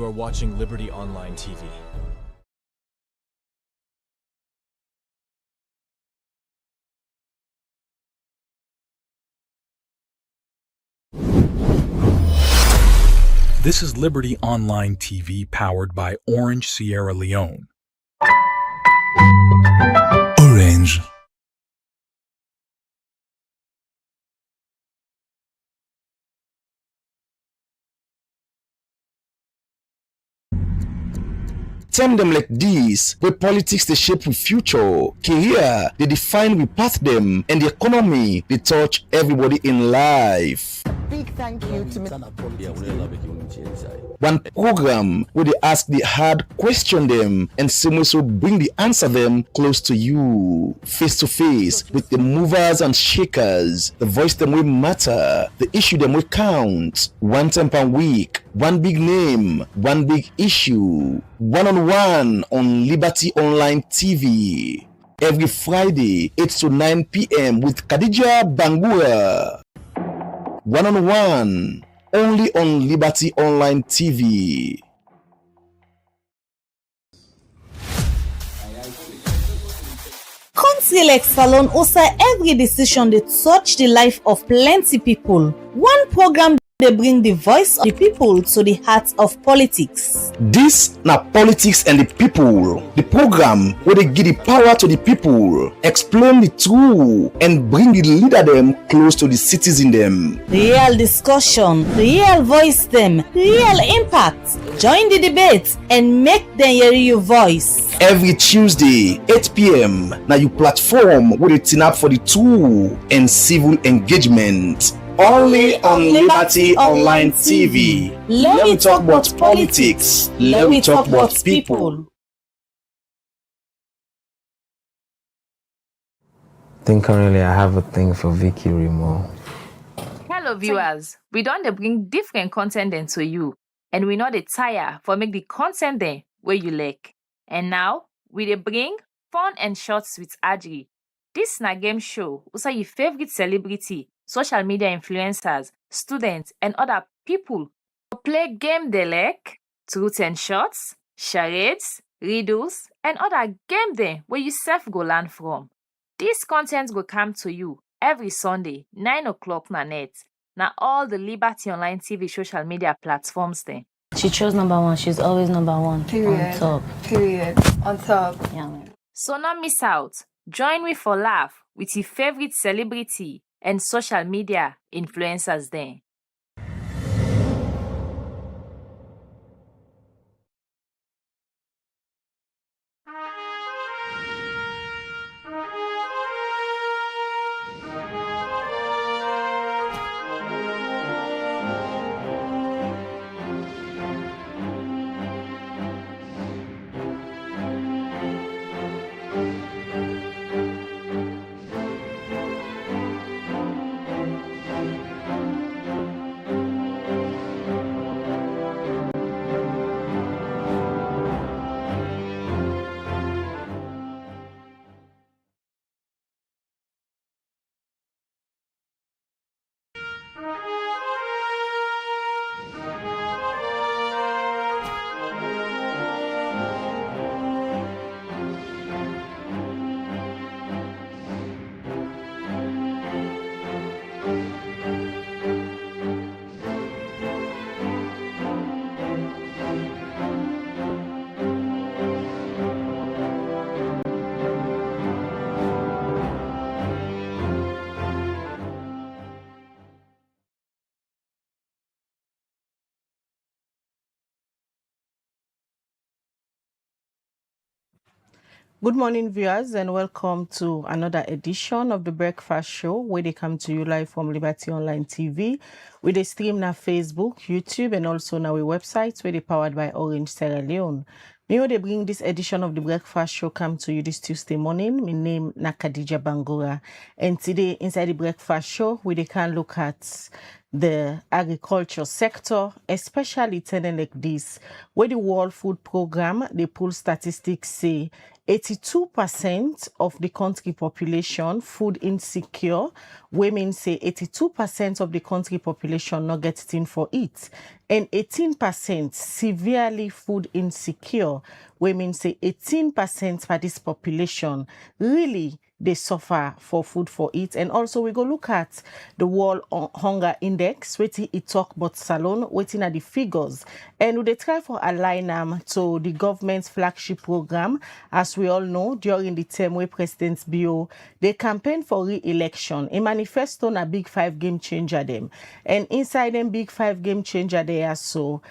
You are watching Liberty Online TV. This is Liberty Online TV powered by Orange Sierra Leone. Orange. Term them like this, where politics they shape with future, career they define we path them, and the economy they touch everybody in life. Big thank you to One program where they ask the hard question them and so bring the answer them close to you, face to face with the movers and shakers, the voice them will matter, the issue them will count. One time per week, one big name, one big issue, one-on-one on Liberty Online TV. Every Friday, 8 to 9 p.m. with Khadija Bangura. One-on-one, only on Liberty Online TV. Country like Salon also every decision they touch the life of plenty people. One program they bring the voice of the people to the heart of politics. This na Politics and the People, the program where they give the power to the people, explain the truth, and bring the leader them close to the citizen them. Real discussion, real voice them, real impact. Join the debate and make them hear your voice. Every Tuesday, 8 p.m. na you platform where they turn up for the true and civil engagement. Only on Liberty Online TV. Let me talk about politics. Let me talk about people. I think currently I have a thing for Vicky Remo. Hello viewers, we don't bring different content then to you, and we know the tire for make the content then where you like. And now we dey bring fun and shorts with Adri. This na game show also your favorite celebrity, social media influencers, students, and other people play game they like, truth and shots, charades, riddles, and other game there where you self go learn from. This content will come to you every Sunday, 9 o'clock na net. Now all the Liberty Online TV social media platforms there. She chose number one. She's always number one. Period. On top. Period. On top. Yeah, man. So not miss out. Join me for laugh with your favorite celebrity and social media influencers there. Good morning, viewers, and welcome to another edition of the Breakfast Show, where they come to you live from Liberty Online TV. We they stream na Facebook, YouTube, and also na our website, where they powered by Orange Sierra Leone. Me they bring this edition of the Breakfast Show come to you this Tuesday morning. My name na Khadija Bangura, and today inside the Breakfast Show, we they can look at the agriculture sector, especially turning like this, where the World Food Program, they pull statistics say 82% of the country population food insecure. Women say 82% of the country population not get it in for it. and 18% severely food insecure. We mean say 18% for this population really they suffer for food for it. And also we go look at the World Hunger Index, waiting it talk about Salon, waiting at the figures. And they try for align them to the government's flagship program. As we all know, during the term where President Bio, they campaign for re-election. A manifesto a big 5 game changer them. And inside them big 5 game changer there, so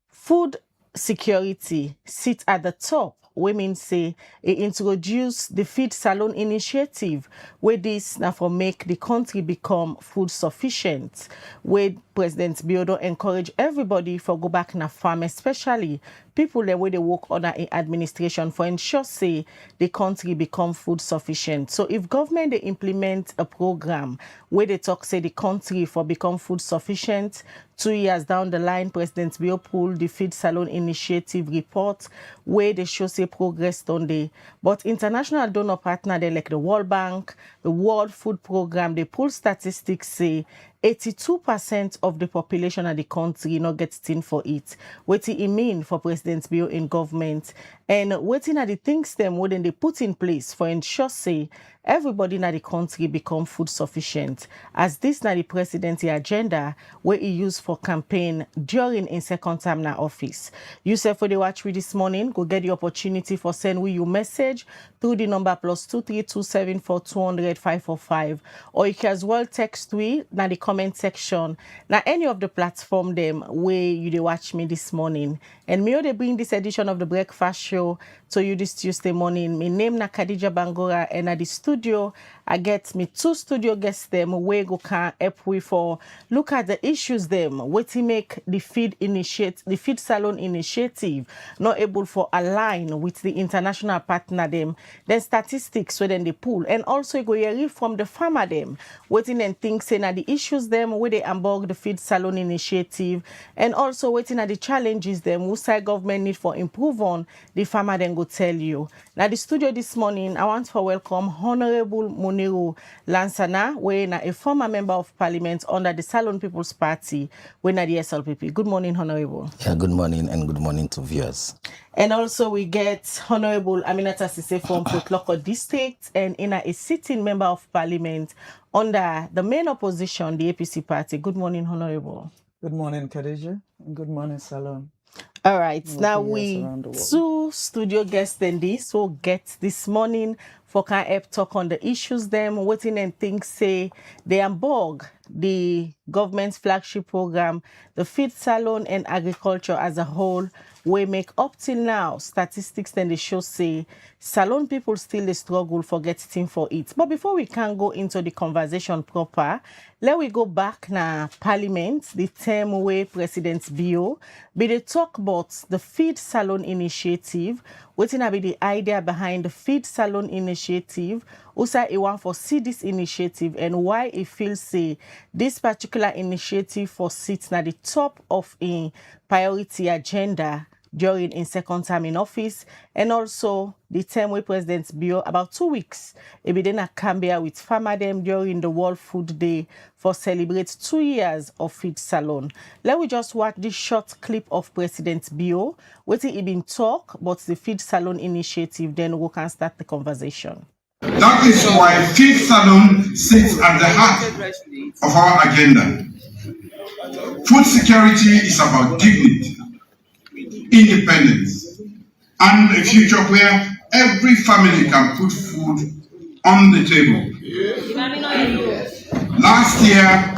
food security sit at the top. Women say it introduce the Feed Salon initiative, where this now for make the country become food sufficient, where President Biodo encourage everybody for go back na farm, especially people that where they work under in administration for ensure say the country become food sufficient. So if government they implement a program where they talk say the country for become food sufficient, 2 years down the line, President Bio pulled the Feed Salon initiative report where they show say progress on day. But international donor partner they like the World Bank, the World Food Program, they pull statistics say 82% of the population of the country not get thing for it. What it mean for President Bio in government and waiting at the things them wouldn't they put in place for ensure say everybody in the country become food sufficient. As this na the presidency agenda where he used for campaign during in second term na office. You say for the watch we this morning, go get the opportunity for send we your message through the number +23274200545, or you can as well text we na the comment section na any of the platform them where you they watch me this morning. And me they bring this edition of the Breakfast Show to you this Tuesday morning. My name na Khadija Bangora, and at the studio I get me 2 studio guests them where go can help we for look at the issues them what to make the Feed Salon initiative not able for align with the international partner them, then statistics so then they pull, and also go hear from the farmer them waiting and things saying at the issues them where they embark the Feed Salon initiative, and also waiting at the challenges them who side government need for improve on the farmer then go tell you. Now the studio this morning I want to welcome Honorable Muniru Lansana, where a former member of parliament under the Salon People's Party, when at the SLPP. Good morning, Honorable. Yeah, good morning, and good morning to viewers. And also we get Honorable Aminata Sise from Potloko District, and a sitting member of parliament under the main opposition, the APC party. Good morning, Honorable. Good morning, Khadija, and good morning, Salon. All right, now we 2 studio guests then this will get this morning for can help talk on the issues them waiting and things say they embark the government's flagship program, the Feed Salon and agriculture as a whole. We make up till now statistics then they show say Salon people still they struggle for getting for it. But before we can go into the conversation proper, let we go back na parliament, the term where President Bio be they talk about the Feed Salon initiative, waiting to be the idea behind the Feed Salon initiative, also he want for see this initiative and why he feels say this particular initiative for sits at the top of a priority agenda during in second term in office, and also the term where President Bio about 2 weeks he be then a Cambia with farmer them during the World Food Day for celebrate 2 years of Feed Salon. Let we just watch this short clip of President Bio waiting he been talk about the Feed Salon initiative, then we can start the conversation. That is why Feed Salon sits at the heart of our agenda. Food security is about dignity, independence, and a future where every family can put food on the table. Last year,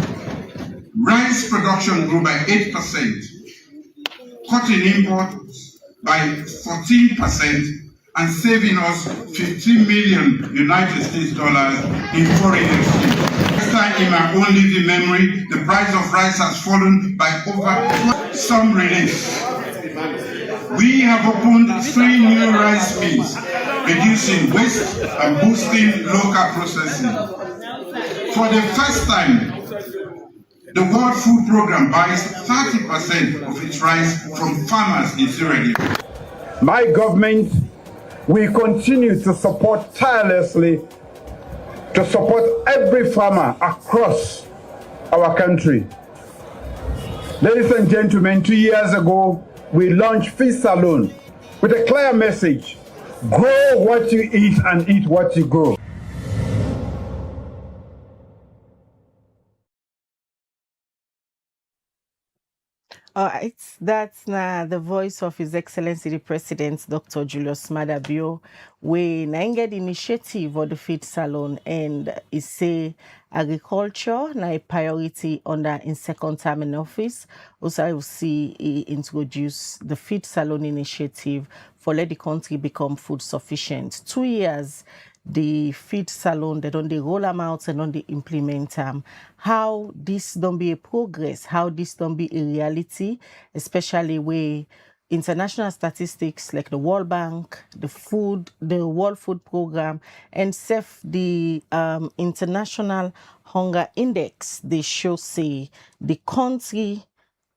rice production grew by 8%, cotton imports by 14%, and saving us $15 million United States dollars in foreign exchange. Next time in my own living memory, the price of rice has fallen by over some relief. We have opened 3 new rice mills, reducing waste and boosting local processing. For the first time, the World Food Program buys 30% of its rice from farmers in Sierra Leone. My government will continue to support tirelessly to support every farmer across our country. Ladies and gentlemen, 2 years ago, we launched Feast Salon with a clear message: grow what you eat and eat what you grow. All right, that's now the voice of His Excellency the President, Dr. Julius Maada Bio, we get initiative of the feed salon, and he say agriculture na a priority under in second term in office. Also, I will see he introduce the feed salon initiative for let the country become food sufficient. 2 years. The feed salon, they don't roll them out and don't they implement them. How this don't be a progress, how this don't be a reality, especially where international statistics like the World Bank, the World Food Program, and the International Hunger Index, they show say the country,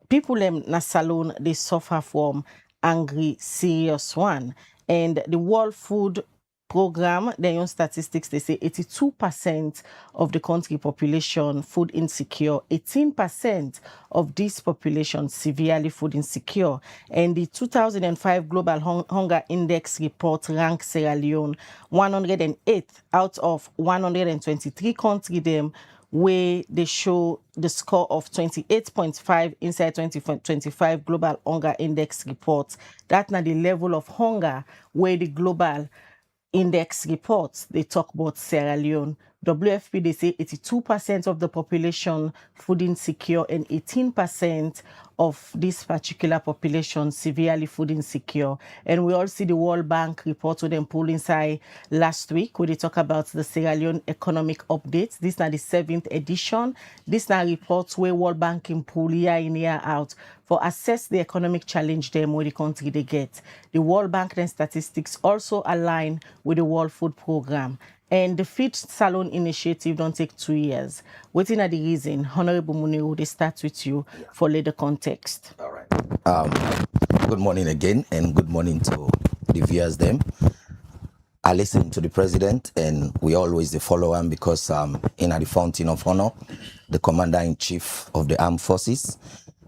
people in na salon, they suffer from angry serious one. And the World Food Program, their own statistics, they say 82% of the country population food insecure, 18% of this population severely food insecure. And the 2005 Global Hunger Index report ranks Sierra Leone 108th out of 123 countries them, where they show the score of 28.5 inside 2025 Global Hunger Index report. That's not the level of hunger where the Global Index reports, they talk about Sierra Leone. WFP, they say 82% of the population food insecure and 18% of this particular population severely food insecure. And we all see the World Bank report with them pull inside last week where they talk about the Sierra Leone economic updates. This is now the 7th edition. This now reports where World Bank in pull year in year out for assess the economic challenge them where the country they get. The World Bank and statistics also align with the World Food Program. And the Feed Salon initiative don't take 2 years. Waiting at the reason, Honorable Muniru, they start with you for later context. All right. Good morning again, and good morning to the viewers them. I listen to the president, and we always follow him because in the Fountain of Honor, the Commander-in-Chief of the Armed Forces,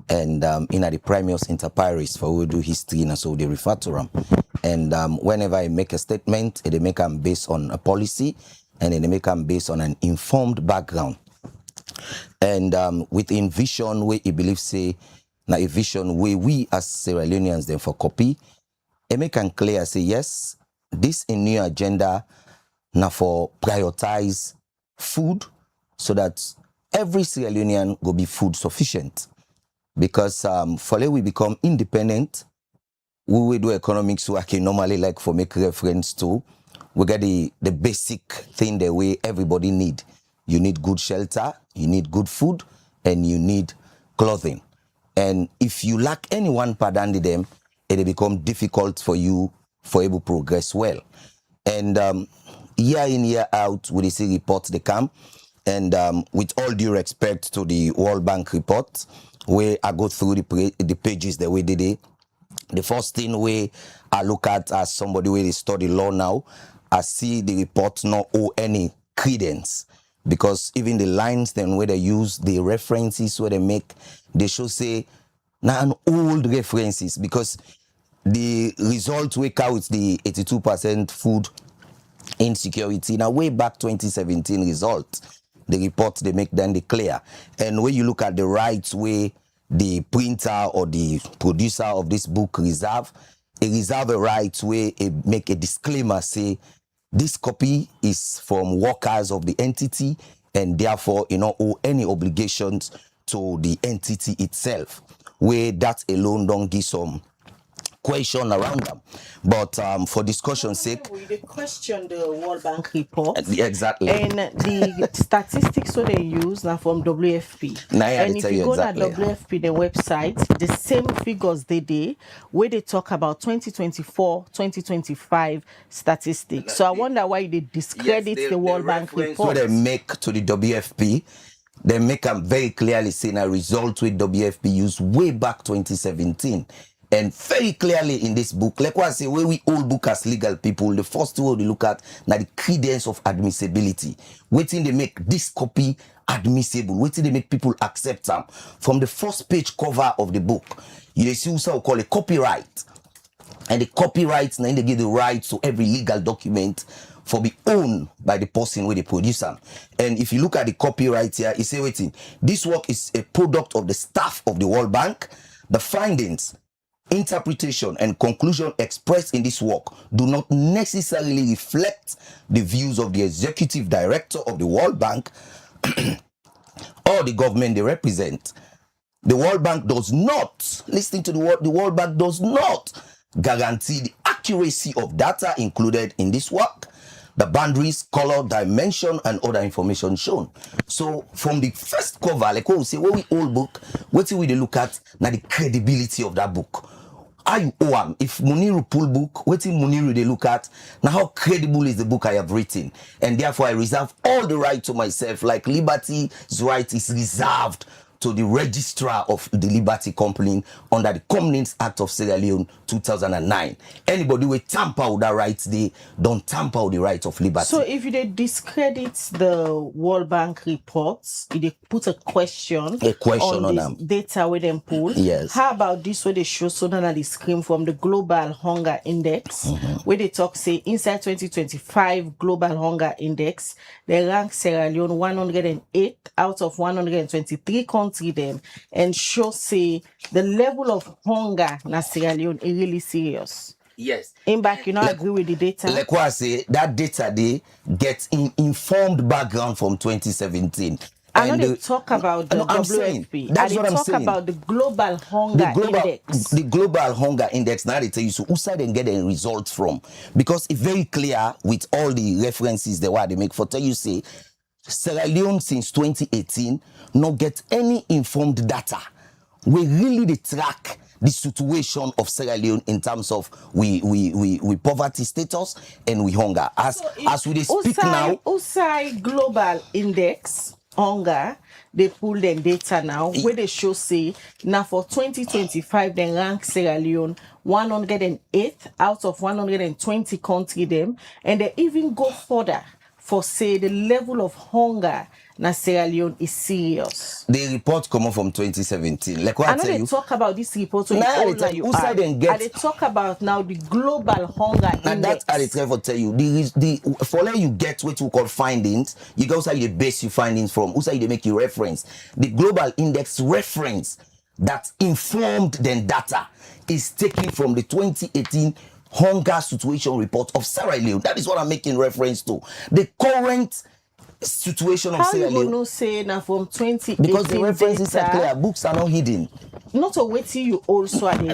and in the Primus Inter Pares for who do history, and so they refer to them. And whenever I make a statement, they make them based on a policy, and they make them based on an informed background. And within vision, where he believes say, now a vision where we as Sierra Leoneans then for copy, they make them clear say yes, this a new agenda now for prioritize food so that every Sierra Leonean go be food sufficient. Because for we become independent, we will do economics work normally like for make reference to, we get the basic thing the way everybody need. You need good shelter, you need good food, and you need clothing. And if you lack any one part under them, it'll become difficult for you for able to progress well. And year in, year out, we see reports they come. And with all due respect to the World Bank report, where I go through the pages the way they did. The first thing where I look at as somebody where they study law now, I see the report not owe any credence. Because even the lines then where they use, the references where they make, they should say, now an old references. Because the result we out the 82% food insecurity, now way back 2017 result. The report they make then declare. And when you look at the rights way the printer or the producer of this book reserve a right where it make a disclaimer say this copy is from workers of the entity and therefore you know owe any obligations to the entity itself, where that alone don't give some question around them. But for discussion's sake, we question the World Bank report. Exactly. And the statistics so they use now from WFP. Now, and if you go exactly. to WFP, the website, the same figures they did, where they talk about 2024, 2025 statistics. So I wonder why they discredit the World Bank report. What they make to the WFP, they make them very clearly saying a result with WFP used way back 2017. And very clearly in this book, like what I say, where we all book as legal people, the first two we look at now the credence of admissibility. Waiting they make this copy admissible, wetin dey make people accept am. From the first page cover of the book, you dey see what we call a copyright. And the copyright now they give the right to every legal document for be owned by the person where they produce them. And if you look at the copyright here, it say waiting, this work is a product of the staff of the World Bank. The findings, interpretation, and conclusion expressed in this work do not necessarily reflect the views of the executive director of the World Bank or the government they represent. The World Bank does not, listening to the World Bank does not guarantee the accuracy of data included in this work, the boundaries, color, dimension, and other information shown. So from the first cover, like what we say, when we old book, what we dey look at now the credibility of that book. How you owe am? If Muniru pull book, what Muniru they look at, now how credible is the book I have written? And therefore I reserve all the right to myself, like liberty's right is reserved to the registrar of the Liberty Company under the Companies Act of Sierra Leone 2009. Anybody with tamper with that right, they don't tamper with the right of liberty. So if you discredit the World Bank reports, if they put a question on them. Data with them pull, yes. How about this where they show so now the screen from the Global Hunger Index, where they talk say inside 2025 Global Hunger Index, they rank Sierra Leone 108 out of 123 countries them and show say the level of hunger in Sierra Leone is really serious. Yes. In back, you know, agree with the data. Like what I say, that data they get informed background from 2017. I know they talk about the WFP. That's what I'm saying. Talk about the Global Hunger Index. The Global Hunger Index, now they tell you, so who side and get the results from? Because it's very clear with all the references they make for tell you say, Sierra Leone since 2018 not get any informed data. We really they track the situation of Sierra Leone in terms of we poverty status and we hunger. As we speak now, USAI Global Index hunger, they pull them data now where they show say now for 2025 they rank Sierra Leone 108 out of 120 country them, and they even go further for say the level of hunger na Sierra Leone is serious. The report come on from 2017. Like what I tell you, talk about this report so they talk about now the Global Hunger Index. And that's how they try to tell you. For let you get what you call findings, you go say you base your findings from, who say they make you reference. The Global Index reference that informed then data is taken from the 2018 hunger situation report of Sierra Leone. That is what I'm making reference to. The current situation of Sierra Leone. How you gonna say now from 2018 because the references are clear, books are not hidden. Not to wait till you also are the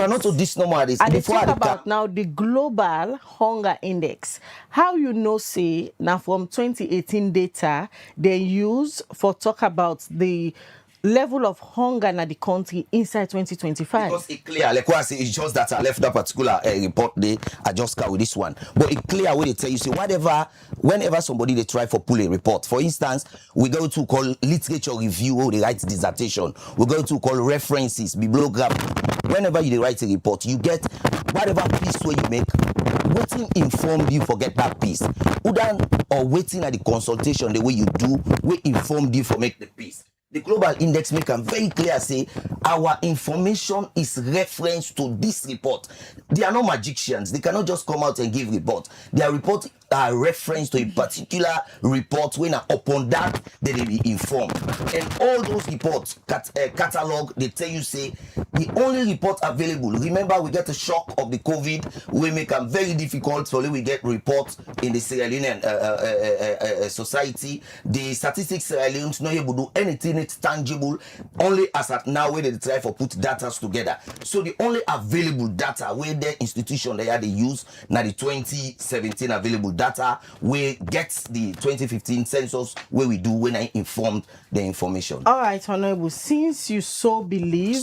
not to this number. And they talk about now the Global Hunger Index. How you know say now from 2018 data they use for talk about the level of hunger in the country inside 2025. Because it's clear, like what I say, it's just that I left that particular report there, I just got with this one. But it's clear where they tell you, say, whenever somebody they try for pull a report, for instance, we go to call literature review or they write dissertation, we go to call references, bibliography. Whenever you write a report, you get whatever piece where you make, waiting informed you forget that piece. Or waiting at the consultation the way you do, we informed you for make the piece. The Global Index make them very clear say our information is reference to this report. They are not magicians. They cannot just come out and give report. Their report are reference to a particular report when upon that they will be informed. And all those reports catalog, they tell you say the only report available. Remember, we get a shock of the COVID. We make them very difficult. So we get reports in the Sierra Leonean society. The statistics Sierra Leone's not able to do anything it's tangible. Only as at now where they try for put data together. So the only available data where the institution they use now the 2017 available data where gets the 2015 census where we do when I informed the information. All right, Honorable, since you so believe,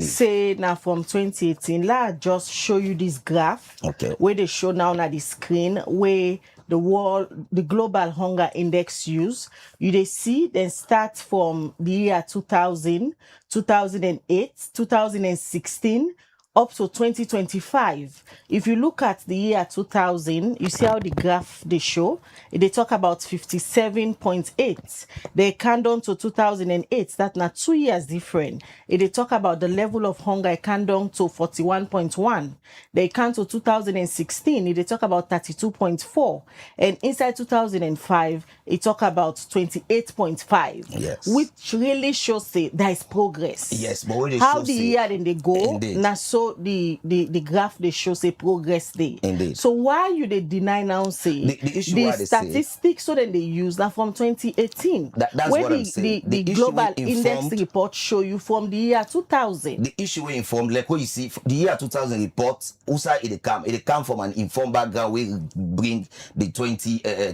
say now from 2018, let just show you this graph. Okay. Where they show now on the screen where the Global Hunger Index use. You they see then start from the year 2000, 2008, 2016, up to 2025. If you look at the year 2000, you see how the graph they show. They talk about 57.8. They count down to 2008. That's not 2 years different. They talk about the level of hunger. It count down to 41.1. They count to 2016. They talk about 32.4. And inside 2005, it talk about 28.5. Yes. Which really shows there is progress. Yes, but when they how show the say- year then they go, Indeed. now so the graph they show say progress there. Indeed. So why you they deny now say The issue why they say- statistics so then they use now from 2018? That's where what I'm saying. The The issue global we index informed- report show you from the year 2000. The issue we informed, like what you see, the year 2000 report, also it come from an informed background. We bring the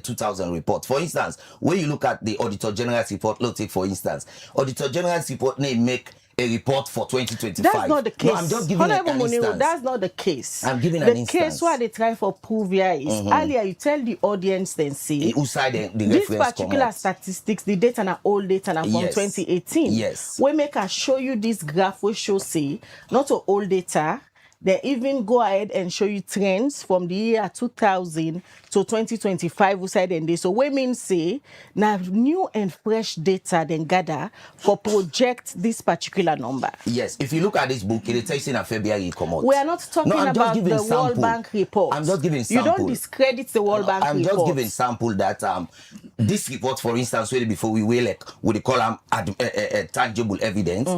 2000 report. For instance, when you look at the Auditor General's report, let's take for instance, Auditor General's report may make a report for 2025. That's not the case. No, I'm just giving an instance. That's not the case. I'm giving the an instance. case why they try for prove here is earlier you tell the audience then see Who side the this reference particular come out. statistics, the data na old data na from Yes. 2018. Yes. We make us show you this graph we show say not to old data. They even go ahead and show you trends from the year 2000 to 2025 we said and this. So we mean say now new and fresh data then gather for project this particular number. Yes, if you look at this book, it tells you in February it come out. We are not talking No, I'm just about giving the sample. World Bank report. I'm just giving You sample. don't discredit the World Bank I'm report. just giving sample that this report, for instance, way before we were like what they call tangible evidence.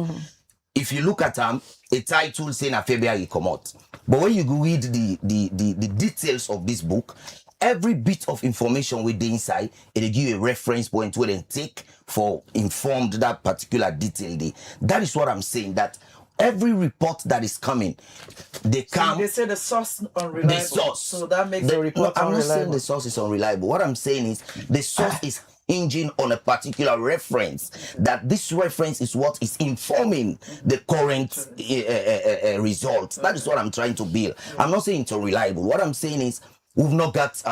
If you look at a title saying a February come out, but when you go read the details of this book, every bit of information with the inside, it'll give you a reference point where they take for informed that particular detail. That is what I'm saying, that every report that is coming, they come. They say the source unreliable. The source. So that makes the report I'm not unreliable. saying the source is unreliable. What I'm saying is the source is hinging on a particular reference. That this reference is what is informing the current results. That is what I'm trying to build. I'm not saying it's unreliable. What I'm saying is we've not got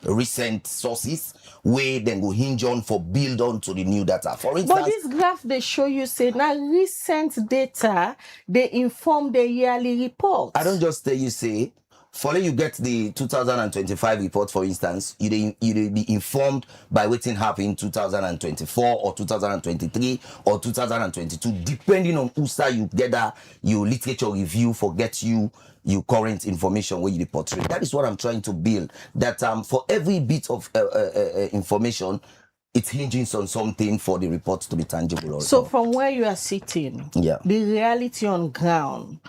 recent sources where then go hinge on for build on to the new data. For instance, But this graph they show you say now recent data they inform the yearly report. I don't just tell you say, follow you get the 2025 report, for instance, you be informed by what happened in 2024 or 2023 or 2022, depending on who side you gather your literature review for get you current information where you portray. That is what I'm trying to build. That for every bit of information, it hinges on something for the report to be tangible also. So from where you are sitting, Yeah. the reality on ground,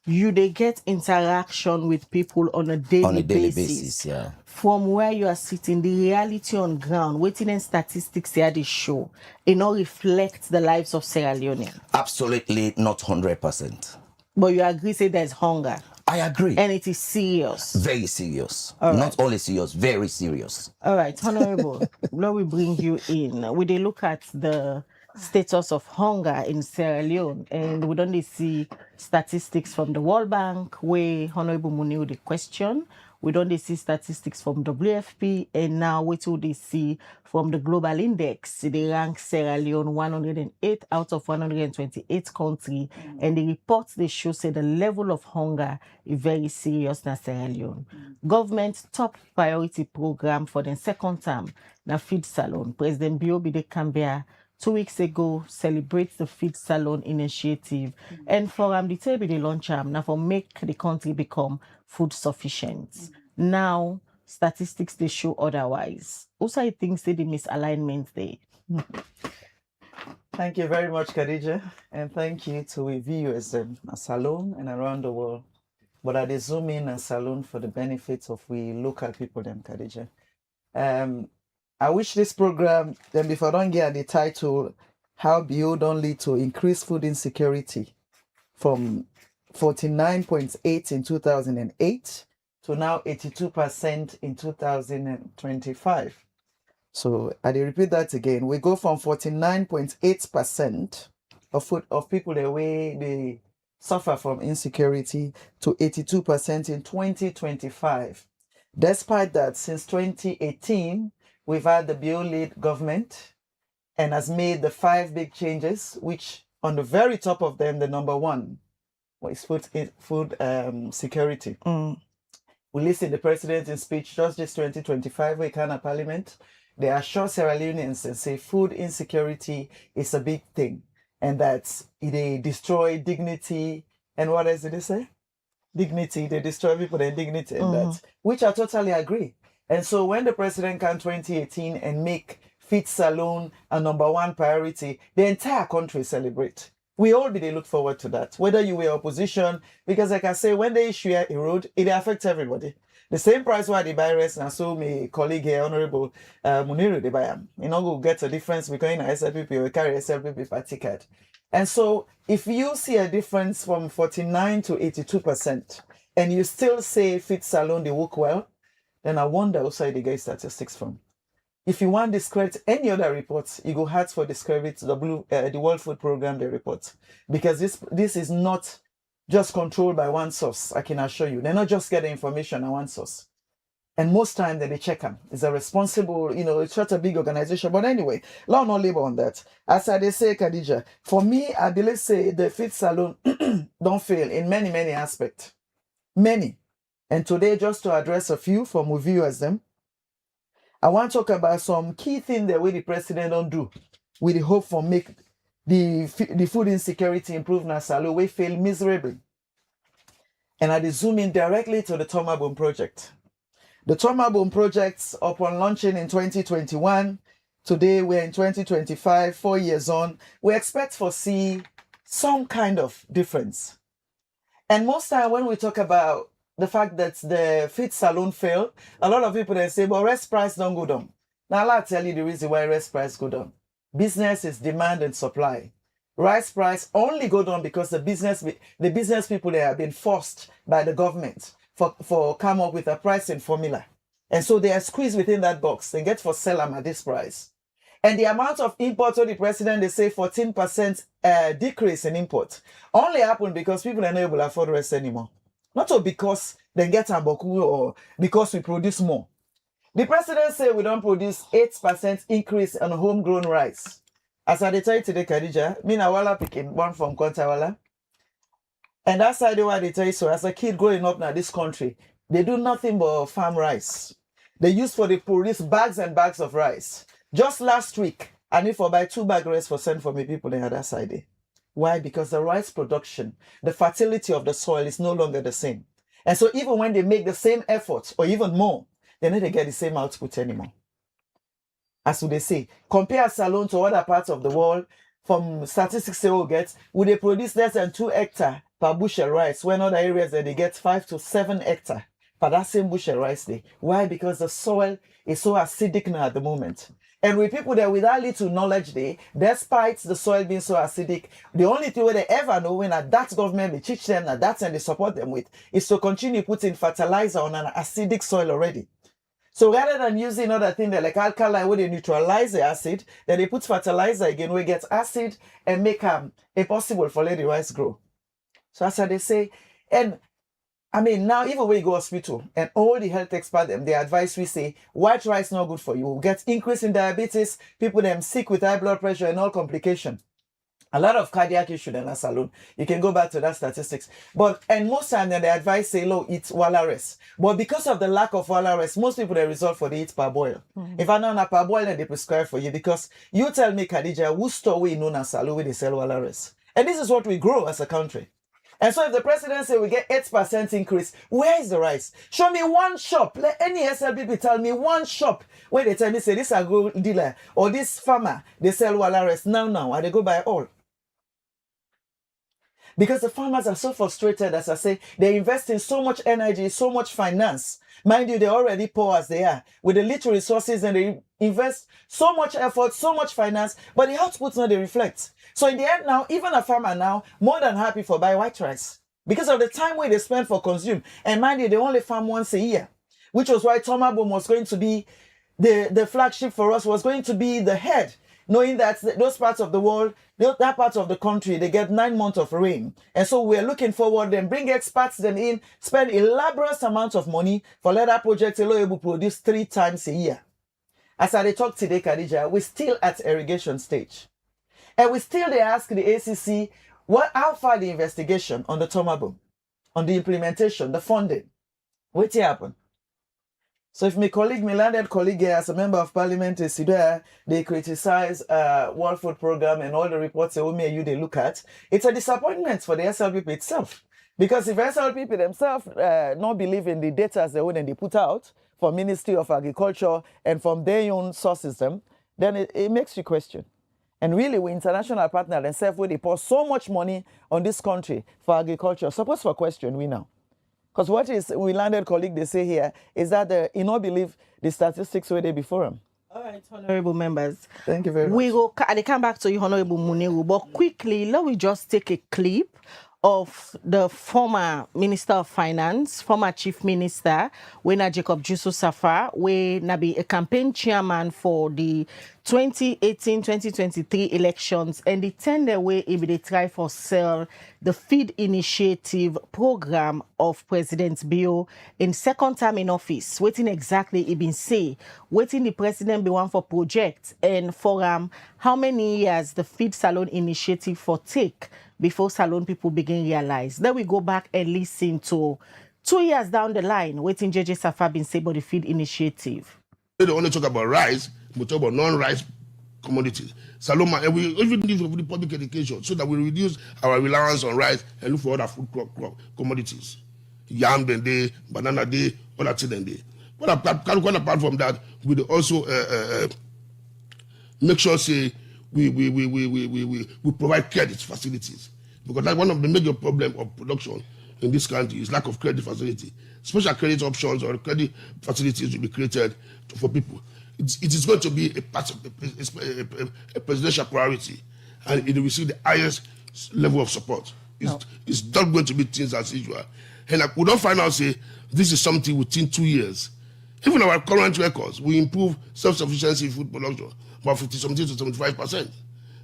they get interaction with people on a daily basis, yeah. From where you are sitting, the reality on ground, waiting and statistics here they show, it not reflect the lives of Sierra Leone. Absolutely not 100%. But you agree, say there's hunger. I agree. And it is serious. Very serious. All right. Not only serious, very serious. All right, Honorable, let me bring you in. We dey look at the status of hunger in Sierra Leone, and we don't see statistics from the World Bank, where Honorable Muniu the question. We don't see statistics from WFP, and now what do they see from the Global Index? They rank Sierra Leone 108 out of 128 countries, and the reports they show say the level of hunger is very serious in Sierra Leone. Government's top priority program for the second term, na Feed Salon. President Biobi de Cambia 2 weeks ago celebrates the Feed Salon initiative, and for the table they launch now for make the country become food sufficient. Now statistics they show otherwise. Also, I think say the misalignment there. Thank you very much, Khadija, and thank you to our viewers in Salon and around the world. But I zoom in and Salon for the benefits of we local people, them, Khadija. I wish this program, then before I don't get the title, how BO don't lead to increased food insecurity from 49.8 in 2008 to now 82% in 2025. So I repeat that again. We go from 49.8% of people the way they suffer from insecurity to 82% in 2025. Despite that, since 2018, we've had the BO-led government and has made the 5 big changes, which on the very top of them, the number one what is food security. We listen to the president in speech just this 2025 we can parliament. They assure Sierra Leoneans and say food insecurity is a big thing and that they destroy dignity and what else did they say? Dignity, they destroy people and dignity and that, which I totally agree. And so when the president came 2018 and make Feed Salon a #1 priority, the entire country celebrate. We all be they look forward to that, whether you were opposition, because like I say, when the issue erode, it affects everybody. The same price why they buy rest, and so my colleague here, Honorable Muniru, they buy them. You know, we'll get a difference between SLPP, we carry SLPP for ticket. And so if you see a difference from 49 to 82%, and you still say Feed Salon, they work well, then I wonder also they get statistics from. If you want to discredit any other reports, you go hard for discredit the World Food Program, the report. Because this is not just controlled by one source, I can assure you. They're not just getting information on one source. And most time they check them. It's a responsible, it's such a big organization. But anyway, law no labor on that. As I say, Khadija, for me, I believe say the Feed Salon don't fail in many, many aspects. Many. And today, just to address a few from we viewers them, I want to talk about some key things that the president don't do with the hope for make the food insecurity improve in Salon. We fail miserably. And I zoom in directly to the Tomabone project. The Tomabone projects, upon launching in 2021, today we're in 2025, 4 years on, we expect to see some kind of difference. And most time when we talk about the fact that the Feed Salon failed, a lot of people they say, but rice price don't go down. Now I'll tell you the reason why rice price go down. Business is demand and supply. Rice price only go down because the business people they have been forced by the government for come up with a pricing formula. And so they are squeezed within that box. They get for sell them at this price. And the amount of import to the president, they say 14% decrease in import, only happened because people are not able to afford rice anymore. Not so because they get Amboku or because we produce more. The president said we don't produce 8% increase on homegrown rice. As I tell you today, Khadija, me na wala picking one from Kontawala. And that's how they tell you so. As a kid growing up in this country, they do nothing but farm rice. They use for the produce bags and bags of rice. Just last week, I need for buy 2 bag rice for send for me people in other side. Why? Because the rice production, the fertility of the soil is no longer the same. And so even when they make the same effort or even more, they need to get the same output anymore. As they say, compare Salon to other parts of the world, from statistics they will get, would they produce less than 2 hectares per bushel rice, when other areas that they get 5 to 7 hectares per that same bushel rice day. Why? Because the soil is so acidic now at the moment. And with people there without little knowledge there, despite the soil being so acidic, the only thing they ever know when that government they teach them that that's and they support them with is to continue putting fertilizer on an acidic soil already. So rather than using other things like alkali where they neutralize the acid, then they put fertilizer again where it gets acid and make impossible for let the rice grow. So that's how they say. And I mean, now even when you go to hospital and all the health experts, they advise we say, white rice not good for you. We'll get increase in diabetes, people them sick with high blood pressure and all complications. A lot of cardiac issues in that salon. You can go back to that statistics. And most time they advise say, low, eat walrus. But because of the lack of walrus, most people they result for the eat parboil. If I know na parboil, then they prescribe for you because you tell me, Khadija, who store we know na salon where they sell walrus. And this is what we grow as a country. And so if the president say we get 8% increase, where is the rice? Show me one shop. Let any SLPP tell me one shop where they tell me, say this agro dealer or this farmer, they sell walrus now, and they go buy all. Because the farmers are so frustrated, as I say, they invest in so much energy, so much finance. Mind you, they're already poor as they are, with the little resources, and they invest so much effort, so much finance, but the outputs not they reflect. So in the end now, even a farmer now, more than happy for buy white rice. Because of the time where they spend for consume. And mind you, they only farm once a year. Which was why Tomabone was going to be, the flagship for us was going to be the head. Knowing that those parts of the world, that part of the country, they get 9 months of rain. And so we're looking forward, then bring experts them in, spend elaborate amounts of money for let that project able to produce 3 times a year. As I talk today, Khadija, we're still at irrigation stage. And we still they ask the ACC, How far the investigation on the Tomabum, on the implementation, the funding? What happened? So if my landed colleague here as a member of parliament is there, they criticize World Food Program and all the reports they look at, it's a disappointment for the SLPP itself. Because if SLPP themselves not believe in the data as they put out from Ministry of Agriculture and from their own sources, then it makes you question. And really, we international partner themselves, where they pour so much money on this country for agriculture. Suppose for question, we know. Because what is we landed colleague they say here is that they not believe the statistics were there before them. All right, honorable members. Thank you very much. We will come back to you, Honorable Muniru, but quickly, let me just take a clip of the former Minister of Finance, former Chief Minister, when Jacob Jusu Safar, when be a campaign chairman for the 2018-2023 elections, and the tender way if they try for sell the feed initiative program of President Bio in second term in office. Waiting exactly he been say, waiting the president be one for project and for how many years the feed salon initiative for take before salon people begin realize. Then we go back and listen to 2 years down the line, waiting JJ Safar been say about the feed initiative. They only talk about rice, we talk about non-rice commodities. Saloma, and we even need for the public education so that we reduce our reliance on rice and look for other food commodities. Yam then day, banana day, all that then day. But apart from that, we also make sure say we provide credit facilities, because that's one of the major problems of production in this country is lack of credit facility. Special credit options or credit facilities will be created for people. It is going to be a part of a presidential priority, and it will receive the highest level of support. It's not going to be things as usual. And we don't find out say this is something within 2 years. Even our current records, we improve self-sufficiency in food production about 70 to 75%.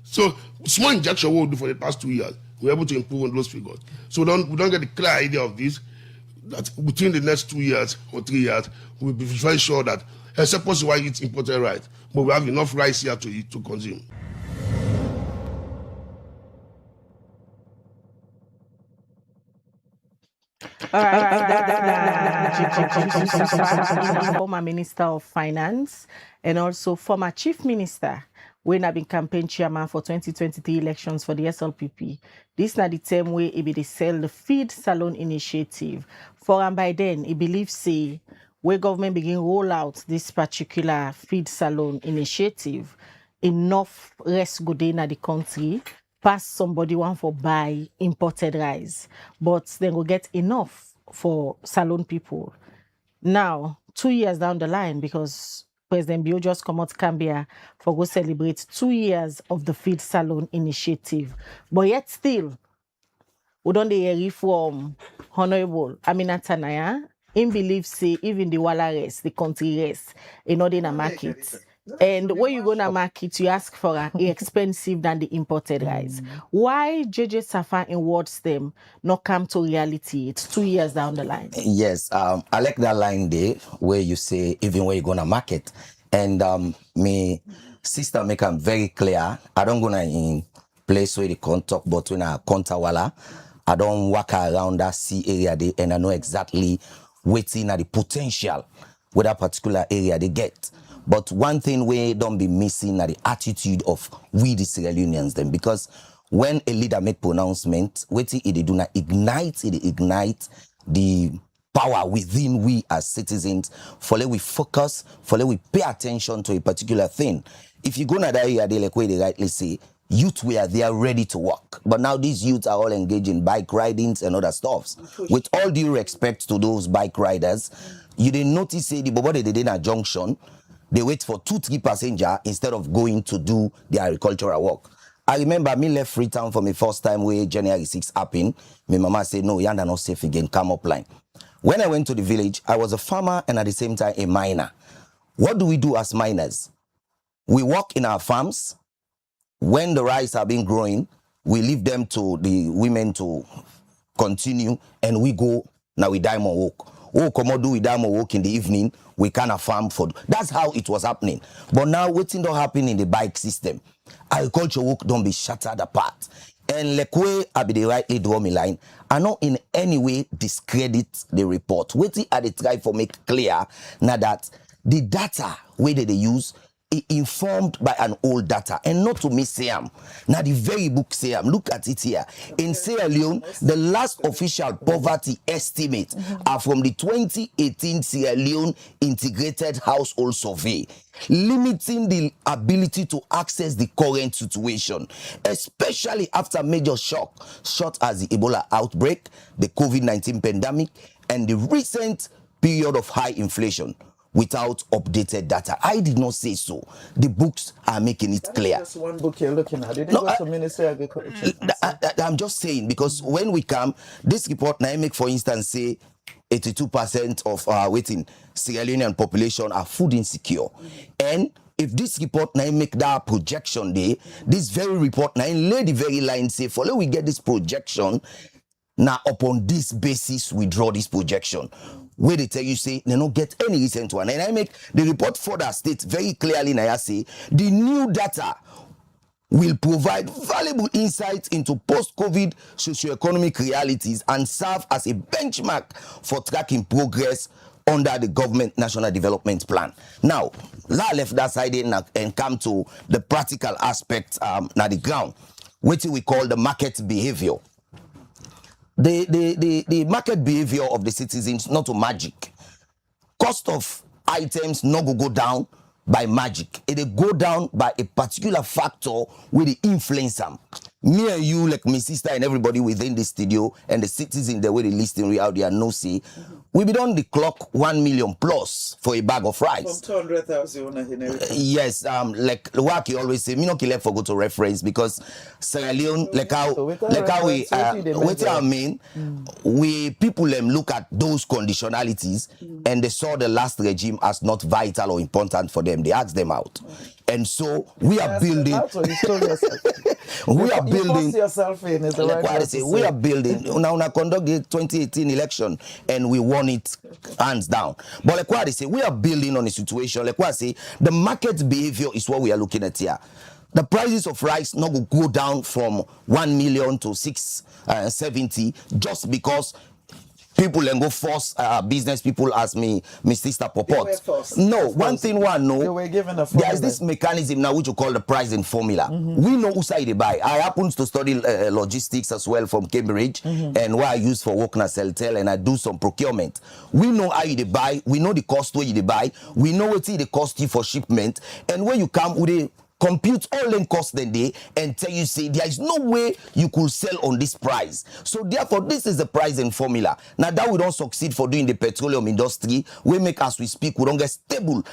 So small injection we'll do for the past 2 years, we're able to improve on those figures. So we don't get the clear idea of this, that within the next 2 years or 3 years, we'll be very sure that, except possibly why it's imported rice, but we have enough rice here to eat, to consume. All right. Former Minister of Finance and also former Chief Minister when I've been campaign chairman for 2023 elections for the SLPP. This not the same way it be they sell the feed salon initiative. For and by then, it believes say where government begin roll out this particular feed salon initiative, enough rest good in the country. Pass somebody want for buy imported rice, but then we'll get enough for salon people. Now, 2 years down the line, because President Bio just come out Cambia for go celebrate 2 years of the feed salon initiative. But yet still, we don't hear from Honorable Aminata Naya. Him believe say even the Walla rest, the country rest, in order to market. And when you go to market, you ask for a expensive than the imported rice. Why JJ Safar in words them not come to reality? It's 2 years down the line. Yes, I like that line there where you say even where you gonna market. And me sister make them very clear. I don't gonna in place where they can't talk, but when I counter wala, I don't walk around that sea area there and I know exactly waiting at the potential with that particular area they get. But one thing we don't be missing are the attitude of we the Leoneans them, because when a leader make pronouncement, waiting it do not ignite the power within we as citizens. For let we focus, for let we pay attention to a particular thing. If you go to that area, they like where they rightly say, youth were there ready to work. But now these youths are all engaged in bike ridings and other stuffs. With all due respect to those bike riders, you didn't notice say the bobo they did in a junction. They wait for 2-3 passengers instead of going to do the agricultural work. I remember me left Freetown for my first time where January 6 happened. My mama said, no, you're not safe again, come up line. When I went to the village, I was a farmer and at the same time a miner. What do we do as miners? We work in our farms. When the rice are being growing, we leave them to the women to continue and we go, now we die more work. Oh, come on, do we die more work in the evening? We can't farm for. That's how it was happening. But now, waiting don't happen in the bike system. Agriculture work don't be shattered apart. And like way I be the rightly draw me line, I not in any way discredit the report. Waiting at the try for make clear now that the data where they use informed by an old data and not to miss Siam. Now the very book Siam, look at it here. In Sierra Leone, the last official poverty estimates are from the 2018 Sierra Leone Integrated Household Survey, limiting the ability to access the current situation, especially after major shock, such as the Ebola outbreak, the COVID-19 pandemic, and the recent period of high inflation. Without updated data. I did not say so. The books are making it clear. That's one book you're looking at. You didn't go to Ministry of Agriculture. I'm just saying, because when we come, this report now make, for instance, say 82% of our Sierra Leonean population are food insecure. And if this report now make that projection there, this very report now lay the very line say, follow we get this projection, now upon this basis we draw this projection. Where they tell you say they don't get any recent one. And I make the report further state very clearly now say the new data will provide valuable insights into post-COVID socioeconomic realities and serve as a benchmark for tracking progress under the government national development plan. Now, la left that side and come to the practical aspects na the ground, which we call the market behavior. The market behavior of the citizens not to magic. Cost of items not go down by magic. It go down by a particular factor with the influence them. Me and you, like my sister and everybody within the studio and the citizens the way they listen real out there no see. We be done the clock 1 million plus for a bag of rice. From 200,000 yes, like Waki always say, me no kill for go to reference because Sierra Leone, like how we what I mean, we people look at those conditionalities and they saw the last regime as not vital or important for them. They asked them out. And so we are building. We are building. We are building. Now, we conduct the 2018 election and we won it hands down. But like what they say, we are building on a situation. Like what I say, the market behavior is what we are looking at here. The prices of rice not go down from 1 million to 670 just because people and go force business people as me sister Popot. No, one thing one know. There is this mechanism now which you call the pricing formula. We know who side they buy. I happen to study logistics as well from Cambridge and what I use for work na Celtel and I do some procurement. We know how you they buy. We know the cost where you they buy. We know what it cost you for shipment and when you come with a compute all them costs the day and tell you say there is no way you could sell on this price. So therefore this is the pricing formula. Now that we don't succeed for doing the petroleum industry, we make as we speak we don't get stable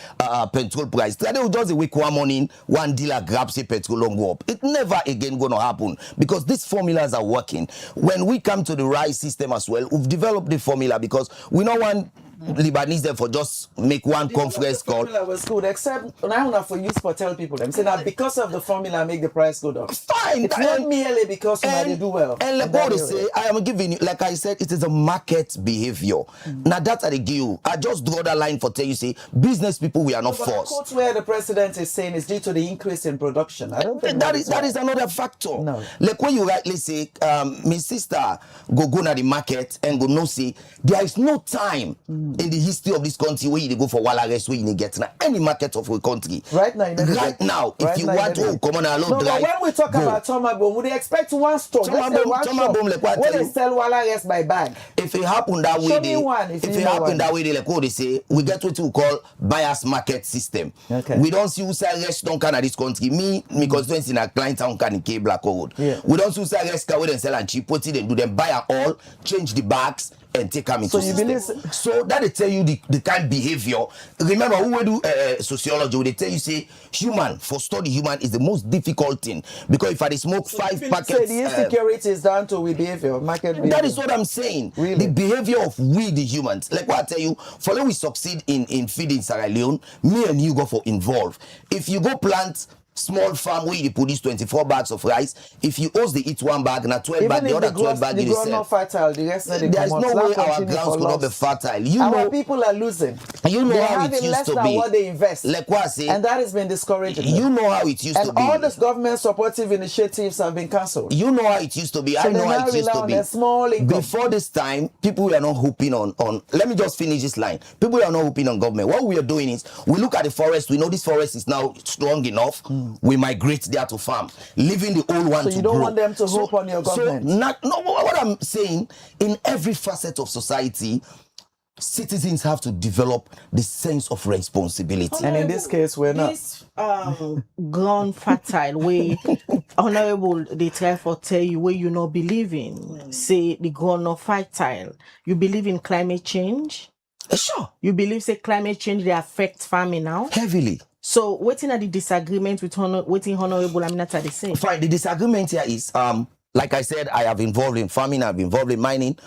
petrol price. Today we just wake one morning one dealer grabs a petrol and go up. It never again gonna happen because these formulas are working. When we come to the rice system as well, we've developed the formula because we don't want Lebanese them for just make one conference call. The formula was good, except now for use for tell people them say that because of the formula make the price go down. Fine, it's not merely because they do well. And like what they say, I am giving you, like I said, it is a market behavior. Now that's what I give you. I just draw that line for tell you say business people we are not forced. Quote where the president is saying is due to the increase in production. I don't think that is another factor. No. Like when you rightly say, my sister go to the market and go no say there is no time. In the history of this country where you go for Wallace where you get now any market of a country right now if you want to come on a load drive. When we talk about Tomabom, would they expect one store? Tomabom like what they sell Wallace by bag. If it happen that way, if it happen that way, they like what they say, we get what we call buyer's market system. Okay. We don't see who sell restaurant can at this country. Me constituency in a client town can in K Black Road. Yeah. We don't see who sell restaurant where they sell and cheap. What they do, them buy all, change the bags and take them into system. So that they tell you the kind of behavior. Remember who will do sociology, they tell you say human, for study human is the most difficult thing because if I smoke 5 packets. Say the insecurity is down to behavior, market behavior. That is what I'm saying. Really? The behavior of we the humans. Like what I tell you, follow we succeed in feeding Sierra Leone, me and you go for involve. If you go plant small farm where you produce 24 bags of rice. If you host the eat one bag, na 12 bag, the other 12 bag you sell. Not fertile, the rest of the There's no way our grounds could not be fertile. You our know, people are losing. You know they're how it used to be. What they invest. Like what I say, and that has been discouraging. You know how it used to be. And all these government supportive initiatives have been cancelled. You know how it used to be. So I know how it used to be. Small income. Before this time, people were not hooping on. Let me just finish this line. People are not hooping on government. What we are doing is we look at the forest. We know this forest is now strong enough. We migrate there to farm, leaving the old one to grow. So you don't want them to hope on your government? What I'm saying, in every facet of society, citizens have to develop the sense of responsibility. And in this case, we're not. This ground fertile way, honorable, they try for tell you where you not believe in. Say the ground not fertile. You believe in climate change? Sure. You believe say climate change they affect farming now? Heavily. So waiting at the disagreement with honorable Aminata the same. Fine. The disagreement here is like I said, I have involved in farming, I've involved in mining.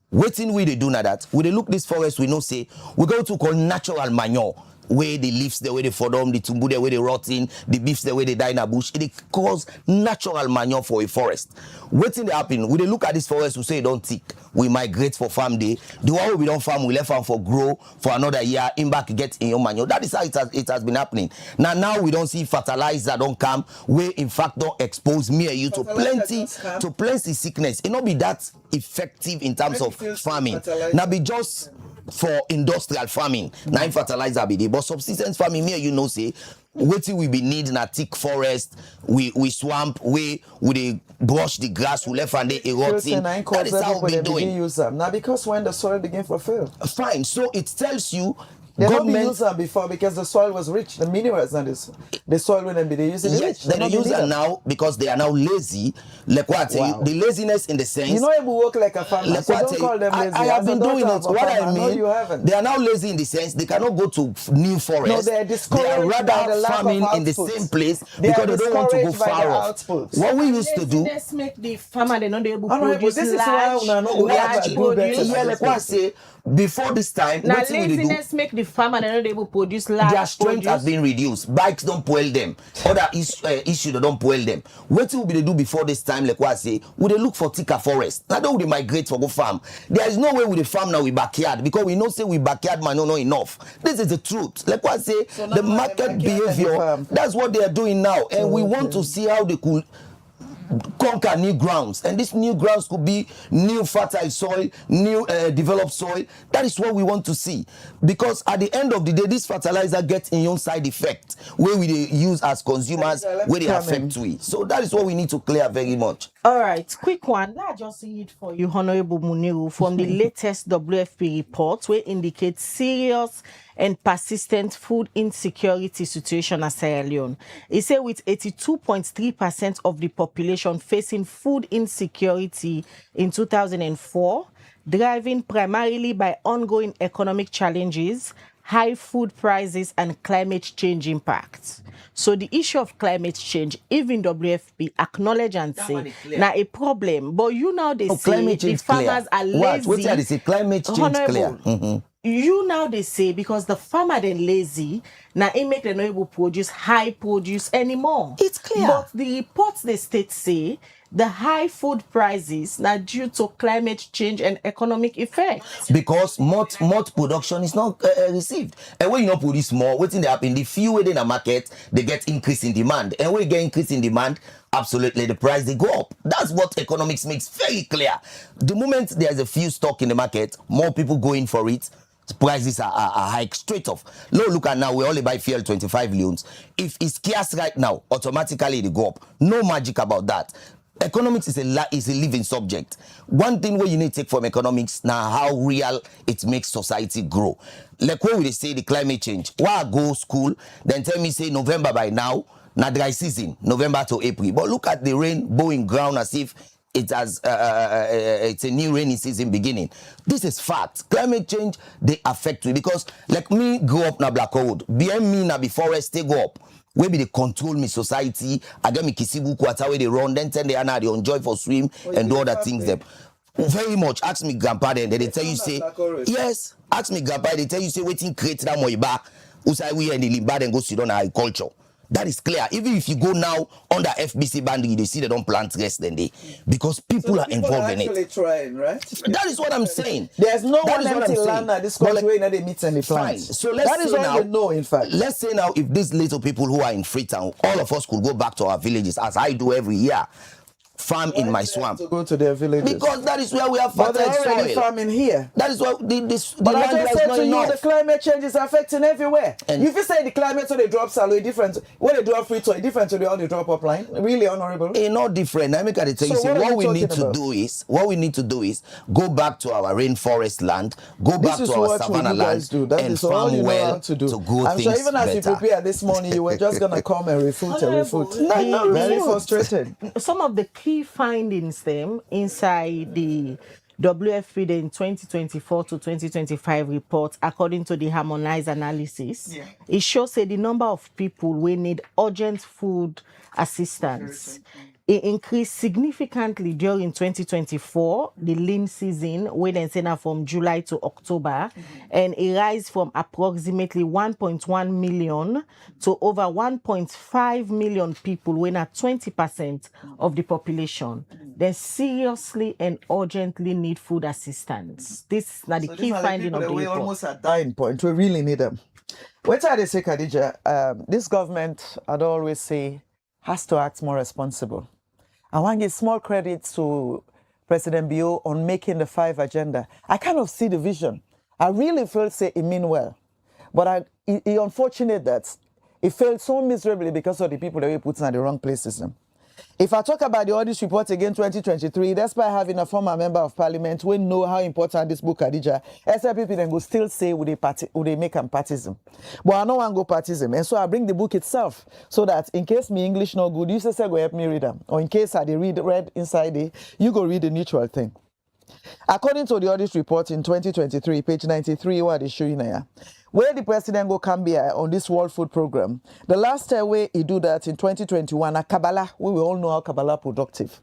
Waiting we they do now that we they look this forest, we know say we go to call natural manure. Where the leaves the way they fall down, the tumbu the way they rot in, the beefs the way they die in a bush, it cause natural manure for a forest. Waiting they happen, we they look at this forest, we say it don't tick. We migrate for farm day. The one we don't farm, we left farm for grow for another year, in back get in your manure. That is how it has been happening. Now we don't see fertilizer don't come, where in fact don't expose me and you to plenty sickness. It not be that effective in terms of farming. Now be just for industrial farming, now fertilizer be there. But subsistence farming, me you know say, waiting we be needing a thick forest, we swamp, we brush the grass, we left and they eroding. That is how we doing. Now because when the soil begin to fail. Fine, so it tells you they don't use them before because the soil was rich, the minerals and the soil wouldn't be they using it rich. They use them now because they are now lazy. Like what I tell you, the laziness in the sense. You know you work like a farmer, like so don't call them lazy. I have been doing it. What I mean, you haven't. They are now lazy in the sense they cannot go to new forest. No, they are discouraged. They are rather farming in the same place because they don't want to go far off. What we used to do. Let's make the farmer they not able to produce large produce. Yeah, like what I say. Before this time, now laziness make the farmer they not able to produce large. Their strength has been reduced. Bikes don't spoil them. Other issue they don't spoil them. What will they do before this time? Like what I say, would they look for thicker forest? Now don't they migrate for go farm? There is no way with the farm now we backyard because we know say we backyard man not enough. This is the truth. Like what I say, so the market behavior. That's what they are doing now, and we want to see how they could conquer new grounds, and these new grounds could be new fertile soil, new developed soil. That is what we want to see, because at the end of the day this fertilizer gets in own side effect where we use as consumers, where they affect we. So that is what we need to clear very much. All right, quick one. Let's just see it for you, Honorable Muniru, from the latest WFP report, where indicates serious and persistent food insecurity situation at Sierra Leone. It said with 82.3% of the population facing food insecurity in 2004, driven primarily by ongoing economic challenges, high food prices, and climate change impacts. So the issue of climate change, even WFP acknowledge and say, now a problem. But you now they say the farmers are lazy. What they say? Climate change clear. You now they say because the farmer then lazy, now it make them not able to produce high produce anymore. It's clear. But the reports the state say the high food prices now due to climate change and economic effects. Because malt production is not received. And when you not produce more, what's in the happen? The few within the market, they get increase in demand. And when you get increase in demand, absolutely the price they go up. That's what economics makes very clear. The moment there's a few stock in the market, more people go in for it. Prices are hike straight off. Look at now, we only buy fuel 25 leones. If it's scarce right now, automatically they go up. No magic about that. Economics is a living subject. One thing where you need to take from economics now how real it makes society grow. Like when we say the climate change, why I go school, then tell me say November by now, not dry season, November to April. But look at the rain blowing ground as if it has it's a new rainy season beginning. This is fact. Climate change they affect you because like me grow up na Black Road. Behind me na be forest they go up. Where be they control me society. I get me kisibu quarter where they run. Then they are now they enjoy for swim and do other things. Them very much. Ask me grandpa then they tell you say yes. Ask me grandpa they tell you say waiting create that moiba. Usai we and the limba then go sit on agriculture. That is clear. Even if you go now under FBC banding, they see they don't plant less than they, because people are involved in it. Trying, right? That is what I'm saying. There's no that one empty land at this country where they meet any plants. Fine. So let's that is say all now, you know, in fact. Let's say now, if these little people who are in Freetown, all of us could go back to our villages, as I do every year, farm in my swamp. To go to their villages. Because that is where we have but fertile they're already soil. farming here. That is what the but land I just is said not to enough. you, the climate change is affecting everywhere. And if you say the climate, so they drop salary different, when they drop free toy different to the all they drop upline, really honorable. Not different. I make I tell you, So see, what we need to do is go back to our rainforest land, go back to our savannah land, and farm well to do good I'm things sure even as better. you prepared this morning, you were just gonna come and refute. Very frustrated. Some of the key findings them inside the WFP in 2024 to 2025 report, according to the harmonized analysis, it shows that the number of people who need urgent food assistance it increased significantly during 2024, the lean season, when say from July to October, and it rise from approximately 1.1 million to over 1.5 million people, when at 20% of the population. They seriously and urgently need food assistance. This is the key finding of the report. We almost at dying point. We really need them. What I say, Khadija, this government, I'd always say, has to act more responsible. I want to give small credit to President Bio on making the 5 agenda. I kind of see the vision. I really feel say it mean well. But it's unfortunate that it failed so miserably because of the people that we put in the wrong places. If I talk about the audit report again 2023, despite having a former member of parliament, we know how important this book, Khadija, SLPP then go still say would they make them partisan. But I don't want to go partisan. And so I bring the book itself so that in case me English no good, you say go help me read them. Or in case I read inside it, you go read the neutral thing. According to the audit report in 2023, page 93, what they show you now, where the president go Cambia on this World Food Program, the last way he do that in 2021, at Kabbalah, we will all know how Kabbalah productive.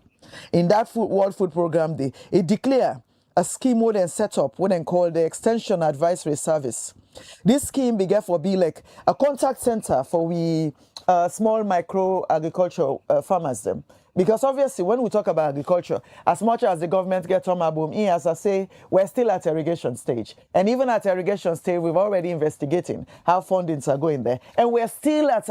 In that World Food Program, it declare a scheme what then set up, what then called the Extension Advisory Service. This scheme began for be like a contact center for we small micro agricultural farmers them. Because obviously, when we talk about agriculture, as much as the government gets on my boom, as I say, we're still at irrigation stage. And even at irrigation stage, we've already investigating how fundings are going there. And we're still at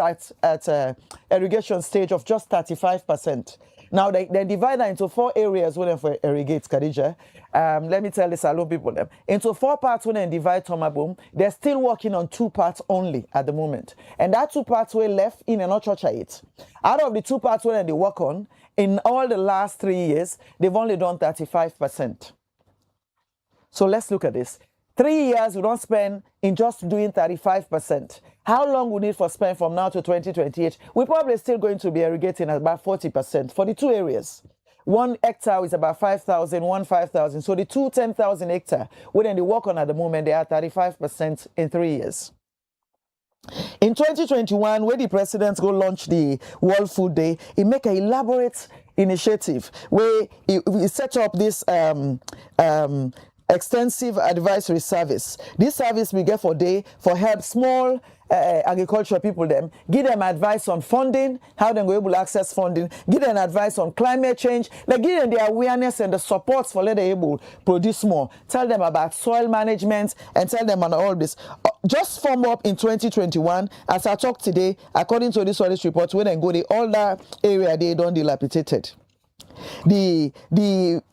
irrigation stage of just 35%. Now, they divide that into 4 areas when they irrigate, Khadija. Let me tell the Salon people them. Into 4 parts when they divide Tomaboom, they're still working on 2 parts only at the moment. And that 2 parts were left in and not church it. Out of the 2 parts when they work on, in all the last 3 years, they've only done 35%. So let's look at this. 3 years we don't spend in just doing 35%. How long we need for spend from now to 2028? We're probably still going to be irrigating at about 40% for the 2 areas. 1 hectare is about 5,000, 5,000. So the 2 10,000 hectare, when they work on at the moment, they are 35% in 3 years. In 2021, when the president go launch the World Food Day, he make an elaborate initiative where he set up this extensive advisory service. This service we get for day for help small agricultural people them, give them advice on funding, how they go able to access funding, give them advice on climate change, like give them the awareness and the support for let them able to produce more. Tell them about soil management and tell them on all this. Just form up in 2021, as I talk today, according to this audit report, when they go the all that area they don't dilapidated. The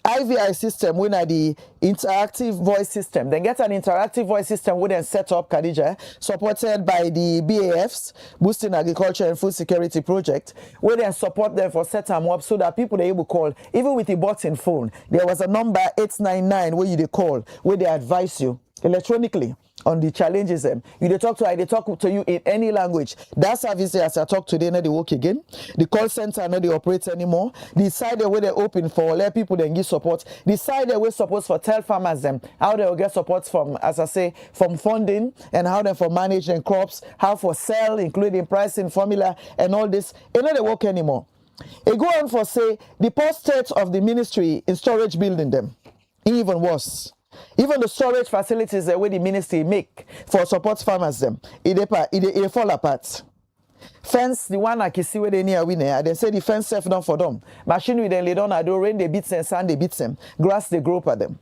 IVI system, when are the interactive voice system, then get an interactive voice system when they set up, Khadija, supported by the BAFs, Boosting Agriculture and Food Security Project, where they support them for set them up so that people are able to call, even with the button phone. There was a number 899 where they call, where they advise you electronically on the challenges them. They talk to you in any language. That service as I talk today, now they work again. The call center now they operate anymore. The side where they open for let people then give support. The side where support for tell farmers them how they will get support from, as I say, from funding and how they for managing crops, how for sell, including pricing formula and all this. It not they work anymore. It go on for say the poor state of the ministry in storage building them. Even worse. Even the storage facilities where the ministry make for support farmers them, it fall apart. Fence, the one I can see where they near winner. They say the fence safe down for them. Machinery then lay down, I do rain, they beat them, sand, they beat them. Grass, they grow up at them.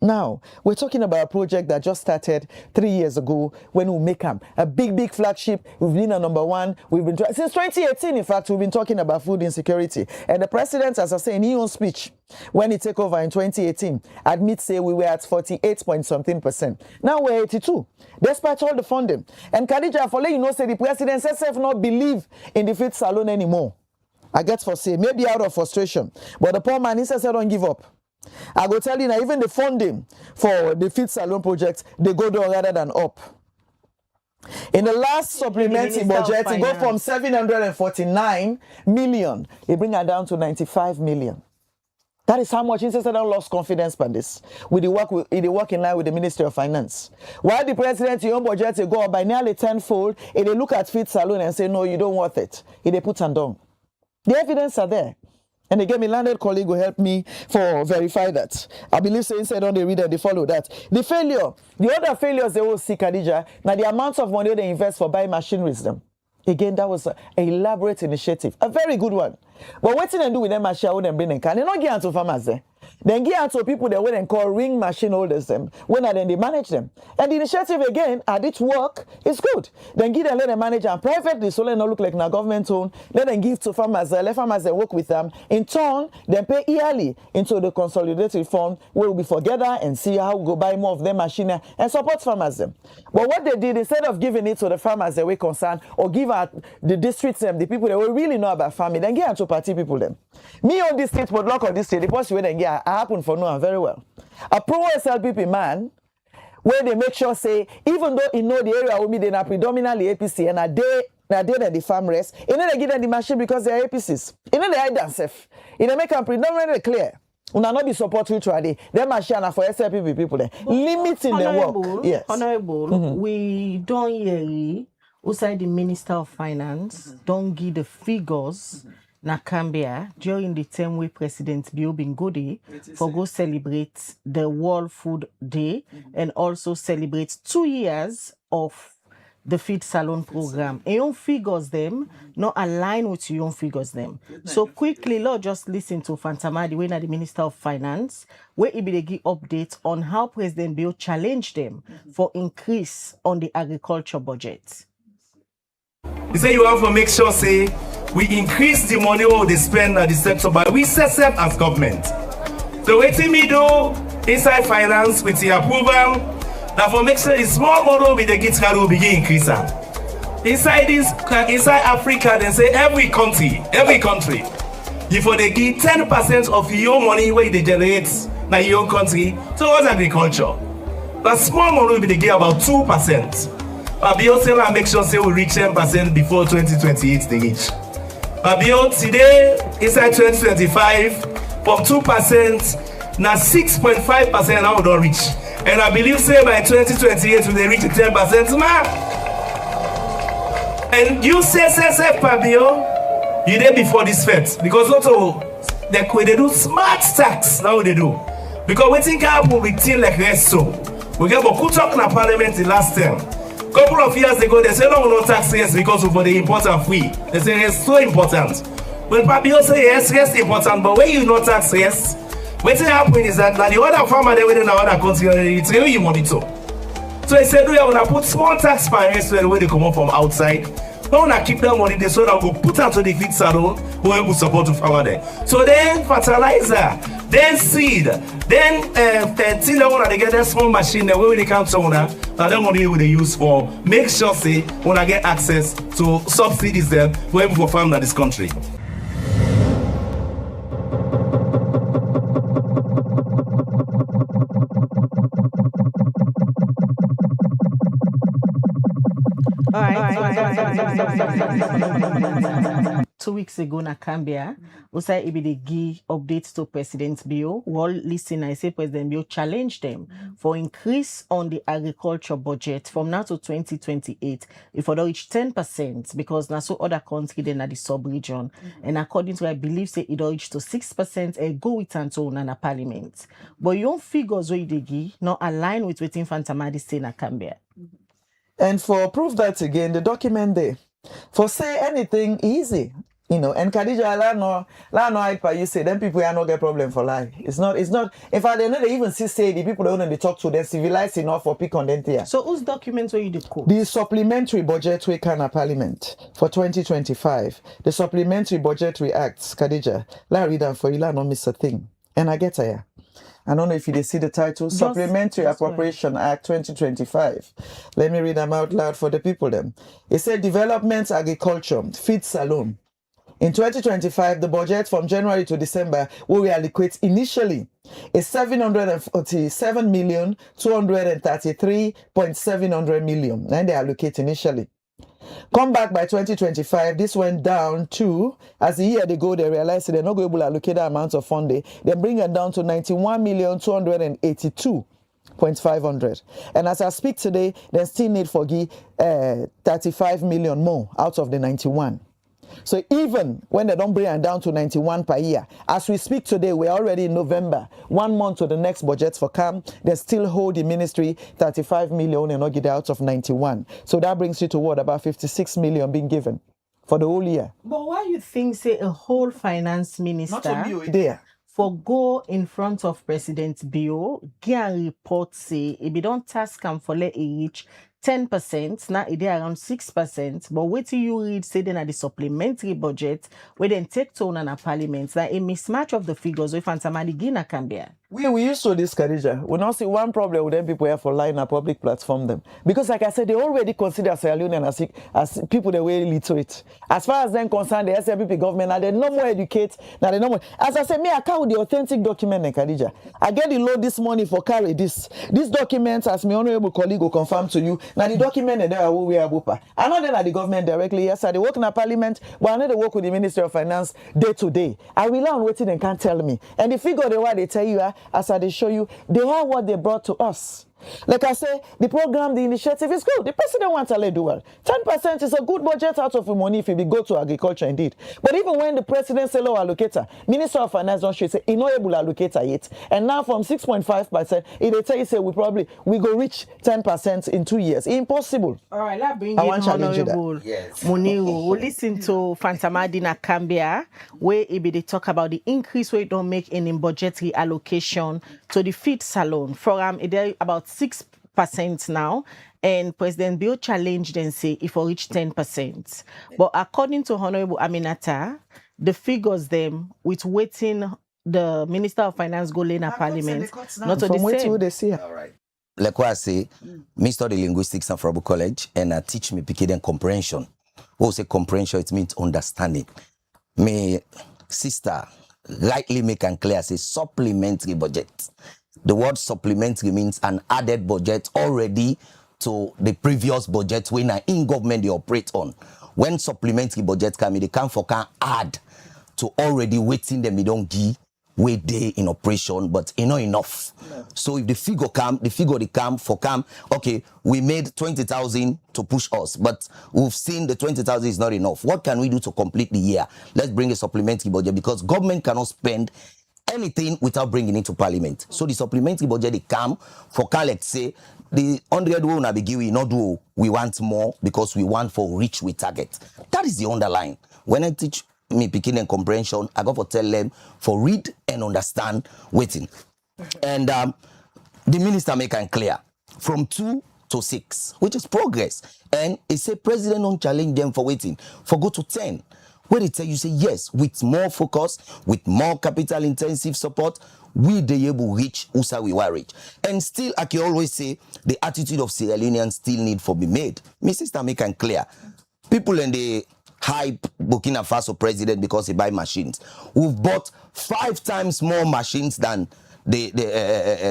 Now, we're talking about a project that just started 3 years ago when we make them a big flagship. We've been a #1. We've been since 2018, in fact, we've been talking about food insecurity. And the president, as I say in his own speech, when he took over in 2018, admits say we were at 48.something%. Now we're 82, despite all the funding. And Khadija, for let you know, say the president says not believe in the feed salon anymore. I get for say, maybe out of frustration. But the poor man, he says, don't give up. I go tell you now, even the funding for the feed salon project, they go down rather than up. In the last supplementary budget, it go from 749 million, it bring it down to 95 million. That is how much Insecurity lost confidence by this. With the work in line with the Ministry of Finance. While the president, your own budget, they go up by nearly tenfold, and they look at feed salon and say, no, you don't want it. They put them down. The evidence are there. And again, my landed colleague will help me for verify that. I believe so inside on the reader, they follow that. The other failures they will see, Khadija, now the amount of money they invest for buying machineries them. Again, that was an elaborate initiative, a very good one. But what they do with them machine, they bring them can they not get into farmers there? Then get out to people that when they call ring machine holders them. When then they manage them. And the initiative again, at its work, is good. Then give them let them manage and privately so let not look like na government own. Let them give to farmers, let farmers they work with them. In turn, then pay yearly into the consolidated fund where we'll be together and see how we go buy more of them machine and support farmers them. But what they did, instead of giving it to the farmers that were concerned or give out the districts them, the people that will really know about farming, then give out to party people them. Me on this state, but look on this state, the person where they get happen for no very well. A pro-SLPP man, where they make sure say, even though you know the area will be then are predominantly APC and a day that the farm rest, you know they give them the machine because they are APCs. You know they hide themselves. You know make them predominantly clear. Una not be support mutually. Them machine are for SLPP people there. Limiting their work. Yes. Honorable, we don't hear outside the Minister of Finance, don't give the figures na Cambia during the time where President Bio Bingode for go celebrate the World Food Day and also celebrate 2 years of the feed salon program. And your figures them not align with your own figures them. So quickly, Lord, just listen to Fantamadi when the Minister of Finance, where he be give update on how President Bio challenged them for increase on the agriculture budget. You say you have to make sure say we increase the money what they spend at the sector, but we set up as government. So waiting me do inside finance with the approval. Now for make sure the small model with the get will begin increasing. Inside Africa, they say every country, if they give 10% of your money where they generate in your country towards agriculture. But small model will be give about 2%. But we also make sure say we reach 10% before 2028 they reach. But beyond today, inside 2025, from 2%, now 6.5% now we don't reach. And I believe say by 2028 we will reach the 10% mark. And you say Pabio, you there before this fete. Because also they do smart tax now they do. Because we think happen with things like resto. We get a good talk in the parliament the last time. Couple of years ago, they say no, no tax yes because of the important fee. They say it's so important. When Pabio say yes, important, but when you not tax yes, what's happening is that the other farmer they within another country, it's really monitor. So they said we are gonna put small tax per restaurant where they come up from outside. We wanna keep that money there so that we put out to the feed salon who will support the farmer there. So then fertilizer, then seed, then thing that wanna get that small machine there where they come to now that money will they use for make sure say wanna get access to subsidies there where people farm in this country. All right. 2 weeks ago na Cambia, Usai Ibidegi updates to President Bio. All listen, I say President Bio challenged them for increase on the agriculture budget from now to 2028. If they reach 10%, because now so other countries then at the sub-region. And according to I believe say it reach to 6% and go with Anton and a parliament. But your figures where they give not align with waiting Fantamadi say na Cambia. And for proof that again, the document there, For say anything easy, you know, and Khadija, la no hyper, you say, then people are not get problem for life. It's not, in fact, they not even say the people that they talk to, they're civilized enough for pick on them here. So whose documents were you the quote? The supplementary budgetary Kana Parliament for 2025, the supplementary budgetary acts, Khadija, la read them for you, la no miss a thing. And I get here. I don't know if you see the title, Supplementary Appropriation Act 2025. Let me read them out loud for the people then. It said Development Agriculture, Feed Salon. In 2025, the budget from January to December will reallocate initially is 747,233.700 million. And they allocate initially. Come back by 2025, this went down to, as the year they go, they realized they're not going to allocate that amount of funding. They bring it down to 91,282,500. And as I speak today, they still need for 35 million more out of the 91. So even when they don't bring it down to 91 per year, as we speak today, we're already in November, 1 month to the next budget for CAM, they still hold the ministry 35 million and not get out of 91. So that brings you to what, about 56 million being given for the whole year. But why you think, say, a whole finance minister there for go in front of President Bio, get a report say, if you don't task him for let it reach 10%, now it is around 6%, but wait till you read, say, then at the supplementary budget, where then take tone on a parliament, that a mismatch of the figures with Fantamadi Gina can be. We used to this, Khadija. We now see one problem with them people here for lying a public platform them. Because like I said, they already consider Sierra Leoneans as people that were illiterate. As far as them concerned, the SLPP government, now they no more educate, now they no more. As I said, me, I carry the authentic document, Khadija. I get the load this money for carry this. This document, as my honorable colleague will confirm to you, now the document and there we are bupa. I know then at the government directly, yes, I work in a parliament, but I know they work with the Ministry of Finance day to day. I rely on what they can't tell me. And the figure the way they tell you, as I show you, they are what they brought to us. Like I say, the program, the initiative is good. The president wants to do well. 10% is a good budget out of the money if we go to agriculture indeed. But even when the president say low allocator, Minister of Finance don't show say he not able to allocate yet. And now from 6.5%, they tell you say we go reach 10% in 2 years. Impossible. All right, let's bring in Honorable Muniru. We'll listen to Fantamadina Kambia, where they talk about the increase where it don't make any budgetary allocation to the feed salon. For it about 6% now, and President Bill challenged and say if we reach 10%. But according to Honorable Aminata, the figures them with waiting the Minister of Finance go in a parliament, not to the same. All right. Like what I say, me study linguistics at Frabu College and I teach me Pidgin comprehension. What say comprehension? It means understanding. Me sister lightly make and clear say supplementary budget. The word supplementary means an added budget already to the previous budget when in government they operate on. When supplementary budget come, they can add to already waiting them, they don't give way day in operation, but not enough. No. So if the figure they come, okay, we made 20,000 to push us, but we've seen the 20,000 is not enough. What can we do to complete the year? Let's bring a supplementary budget because government cannot spend anything without bringing it to parliament. So the supplementary budget they come for let's say the 100 will not be given, not do we want more because we want for reach we target. That is the underline. When I teach me picking and comprehension, I got to tell them for read and understand waiting. And the minister make it clear from 2 to 6, which is progress. And it say president don't challenge them for waiting, for go to 10. Where they tell you, say yes, with more focus, with more capital intensive support, we be able to reach USA we will reach. And still, I can always say, the attitude of Sierra Leoneans still need for be made. My sister make it clear. People in the hype Burkina Faso president because he buy machines. We've bought 5 times more machines than the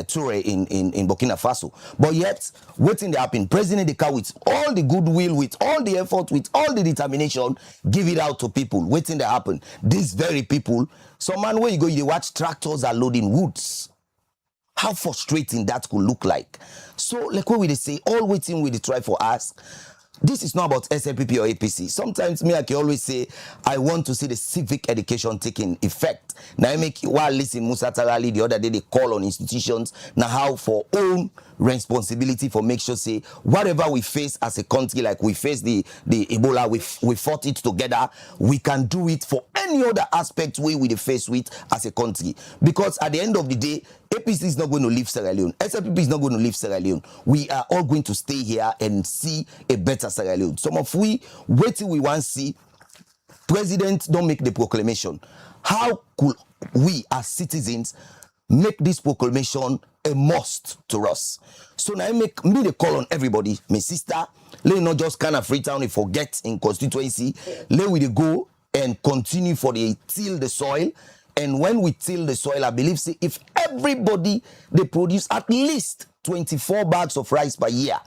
Toure in Burkina Faso. But yet, waiting to happen, President the car with all the goodwill, with all the effort, with all the determination, give it out to people. Waiting to happen. These very people, some man where you go, you watch tractors are loading woods. How frustrating that could look like. So, like what we say, all waiting we try for us. This is not about SLPP or APC. Sometimes me, I can always say, I want to see the civic education taking effect. Now, I make while listening Musa Tarali the other day, they call on institutions now how for own responsibility for make sure say whatever we face as a country, like we face the Ebola, we fought it together. We can do it for any other aspect we face with as a country. Because at the end of the day, APC is not going to leave Sierra Leone. SLPP is not going to leave Sierra Leone. We are all going to stay here and see a better Sierra Leone. Some of we wait till we want to see president don't make the proclamation. How could we as citizens make this proclamation a must to us? So now I make me the call on everybody. My sister, let not just kind of Freetown and forget in constituency. Let we go and continue for the till the soil. And when we till the soil, I believe say if everybody they produce at least 24 bags of rice per year,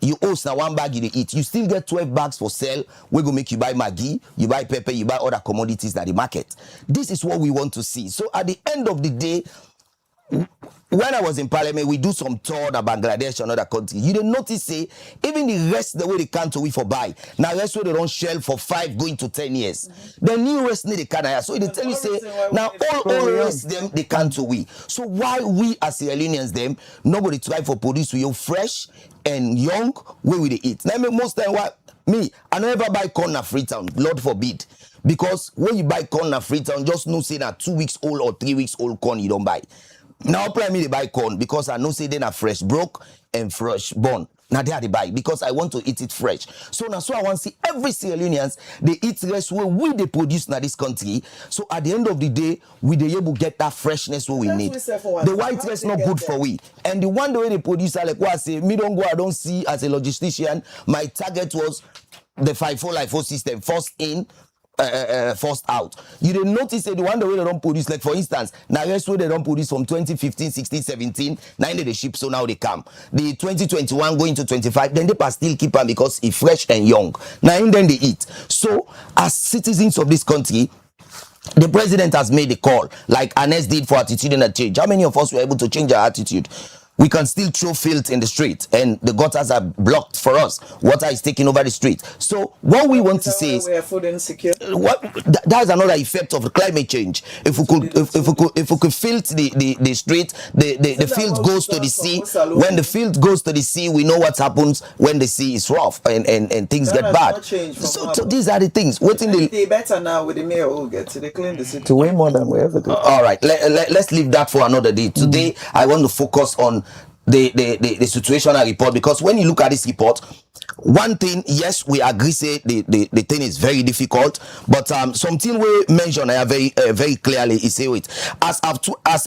you host now one bag you eat, you still get 12 bags for sale. We're gonna make you buy Maggi, you buy pepper, you buy other commodities that the market. This is what we want to see. So at the end of the day, when I was in parliament, we do some tour to Bangladesh and other countries. You didn't notice, say, even the rest the way they can't we for buy. Now rest where they don't shell for 5 going to 10 years. The new rest need the canaya. So they tell you say now all rest them they can't we. So why we as Leoneans them nobody try for produce we fresh and young where we they eat. Now most time what me I never buy corn na Freetown, Lord forbid. Because when you buy corn na Freetown, just know say that 2 weeks old or 3 weeks old corn you don't buy. Now apply me to buy corn because I know say then are fresh broke and fresh born. Now they are the buy because I want to eat it fresh. So now so I want to see every Sierra Leoneans they eat rice where we they produce now this country. So at the end of the day, we they able to get that freshness what we need. The white rice not good for we. And the one the way they produce like what I say, me don't go, I don't see as a logistician. My target was the 5-4 system, first in. First out. You didn't notice the one the way they don't produce, like for instance, now rest way they don't produce from 2015, 16, 17, 9 they ship, so now they come. The 2021 going to 25, then they pass still keep them because it's fresh and young. Now and then they eat. So as citizens of this country, the president has made a call, like Anes did for attitudinal change. How many of us were able to change our attitude? We can still throw filth in the street and the gutters are blocked for us. Water is taking over the street. So what we want to say is we are food insecure. That's another effect of the climate change. If we could filth the street, the field goes to the sea. When the field goes to the sea, we know what happens when the sea is rough and things get bad. So these are the things. They better now with the mayor who get to clean the city way more than we ever did. All right, let's leave that for another day. Today I want to focus on the situational report, because when you look at this report, one thing, yes, we agree say the thing is very difficult, but something we mention very clearly is say it as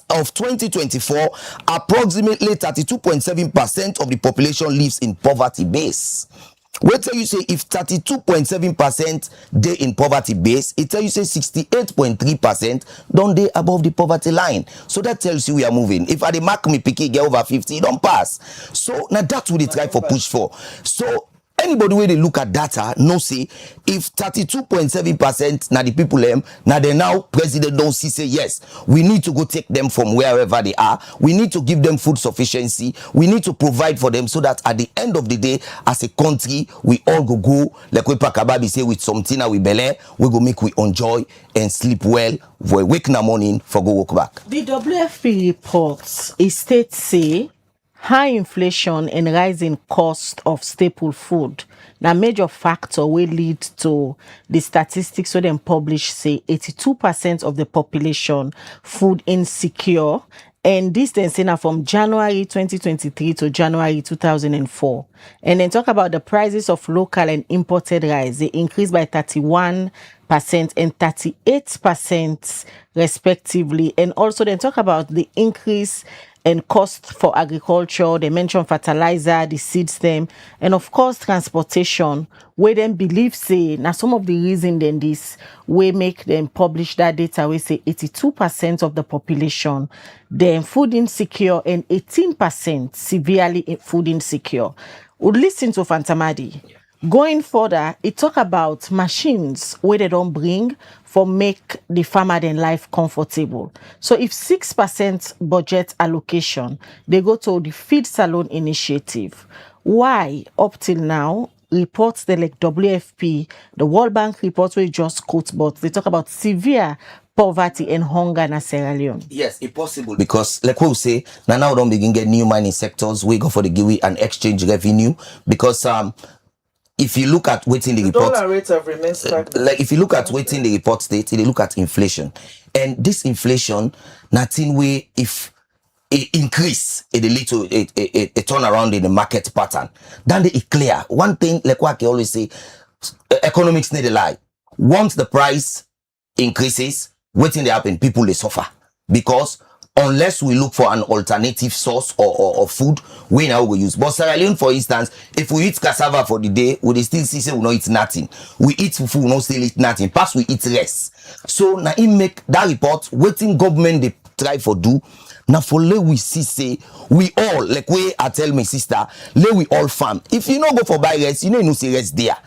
of 2024, approximately 32.7% of the population lives in poverty base. Wait till you say if 32.7% they in poverty base, it tell you say 68.3% don't they above the poverty line. So that tells you we are moving. If I the mark me picky get over 50, it don't pass. So now that's what they try for push for. So anybody where they look at data no say if 32.7% now the people now they now president don't see say yes, we need to go take them from wherever they are, we need to give them food sufficiency, we need to provide for them so that at the end of the day as a country we all go like we Pakababi say with something we belay we go make we enjoy and sleep well, we wake in the morning for go walk back. The WFP reports a state say high inflation and rising cost of staple food na major factor will lead to the statistics wey dem publish say 82% of the population food insecure, and this then say na from January 2023 to January 2004. And then talk about the prices of local and imported rice. They increased by 31% and 38% respectively. And also then talk about the increase and cost for agriculture. They mention fertilizer, the seed stem, and of course transportation, where them believe say now some of the reason then this way make them publish that data we say 82% of the population then food insecure and 18% severely food insecure. Would listen to Fantamadi. Going further, it talk about machines where they don't bring for make the farmer then life comfortable. So if 6% budget allocation, they go to the feed salon initiative. Why up till now reports they like WFP, the World Bank reports we just quote, but they talk about severe poverty and hunger in Sierra Leone. Yes, it's possible because, like we say, now don't begin get new mining sectors. We go for the GIWI and exchange revenue because if you look at waiting the report, dollar rates have remained stagnant. Like if you look at waiting the report state, they look at inflation, and this inflation, nothing way if it increase a little a turn around in the market pattern, then it clear. One thing, like what I always say, economics need a lie. Once the price increases, waiting they happen, people they suffer because unless we look for an alternative source or food, we now will use. But Sierra Leone, for instance, if we eat cassava for the day, we still see say we not eat nothing. We eat fufu, we not still eat nothing. Pass we eat less. So now he make that report, waiting government they try for do. Now for let we see say we all like we I tell my sister, let we all farm. If you not go for buy rest, you know no say rest there.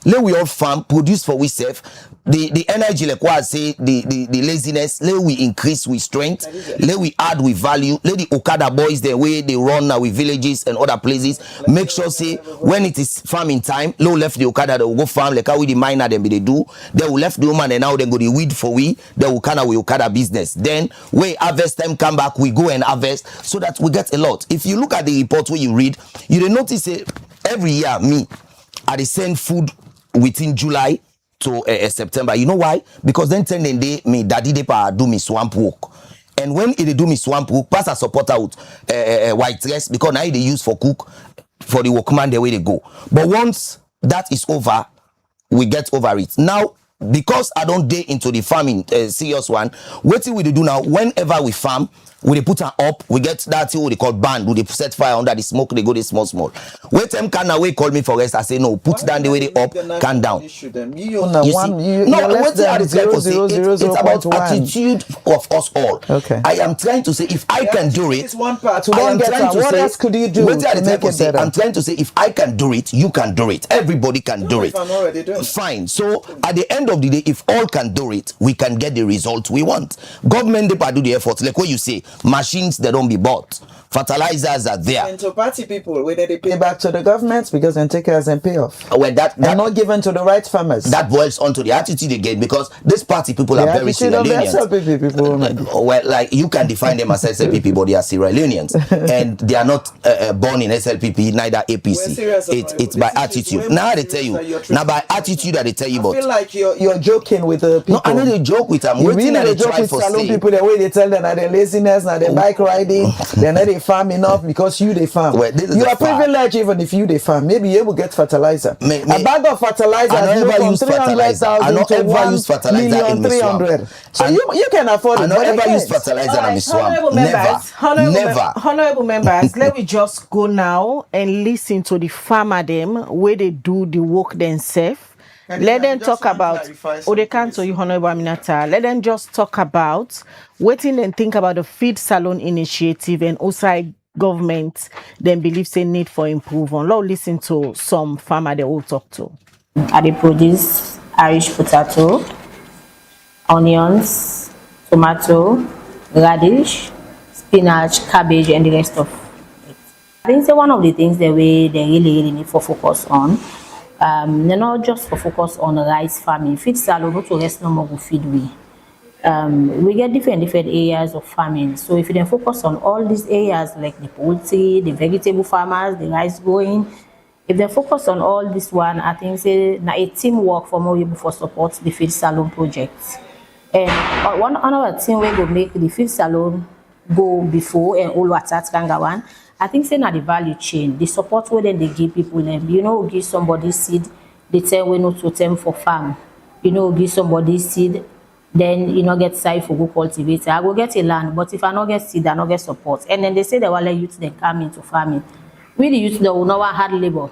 Let we all farm, produce for we self. The energy, like what I say, the laziness, let we increase with strength, let we add with value, let the Okada boys the way they run now with villages and other places, make sure say when it is farming time, low left the Okada, they will go farm like how we the miner them they do, they will left the woman and now they go the weed for we, they will kind of with Okada business. Then when harvest time come back, we go and harvest so that we get a lot. If you look at the report where you read, you will notice every year me I send food within July to September. You know why? Because then 10 day me daddy they do me swamp work. And when they do me swamp work, pass a support out white rice because now they use for cook for the workman the way they go. But once that is over, we get over it. Now, because I don't day into the farming serious one, what we do now, whenever we farm, we they put her up, we get that thing what they call band, we they set fire under the smoke, they go they small. Wait them can away call me for rest. I say no, put down the way they up, can down. It's about attitude of us all. Okay. I am trying to say if I can do it, it's one part. What else could you do to make it better? I'm trying to say if I can do it, you can do it. Everybody can do it. If I'm already doing it. Fine. So at the end of the day, if all can do it, we can get the result we want. Government they do the effort. Like what you say, machines they don't be bought. Fertilizers are there. And to party people, whether they pay back to the government because then take care and pay off. Well, that not given to the right farmers. That boils onto the attitude again because this party people are very Sierra Leoneans. Well, like you can define them as SLPP, but they are Sierra Leoneans, and they are not born in SLPP, neither APC. It's by attitude. Now they tell you. Now by attitude that they tell you. I feel like you're joking with the people. No, I know they joke with them. You really joke with saloon people the way they tell them that they're laziness, that they're bike riding, they're not they farm enough because they farm. Well, you are privileged even if they farm. Maybe you will get fertilizer. A bag of fertilizer I never use fertilizer. I don't ever use fertilizer in the swamp. So you can afford it. I don't ever use fertilizer in the swamp. Never. Honorable members, let me just go now and listen to the farmer them where they do the work themselves. Let them talk about Odekanto, you Honorable Aminata. Let them just talk about waiting and think about the feed salon initiative and outside government then believes a need for improvement. Let's listen to some farmer they will talk to. I produce Irish potato, onions, tomato, radish, spinach, cabbage, and the rest of it. I think it's one of the things that they really need for focus on. They're not just for focus on rice farming. Feed salon, not to rest no more with feed we get different areas of farming. So if you then focus on all these areas like the poultry, the vegetable farmers, the rice growing, if they focus on all this one, I think say na a teamwork for more able for support the feed salon project. And one another thing we go make the feed salon go before and all what that can go on. I think say na the value chain, the support where then they give people them. You know, give somebody seed, they tell we not to them for farm. You know, give somebody seed, then you know get side for go cultivate. I go get a land, but if I not get seed, I not get support. And then they say they will let youth then come into farming. We the youth that will not hard labor.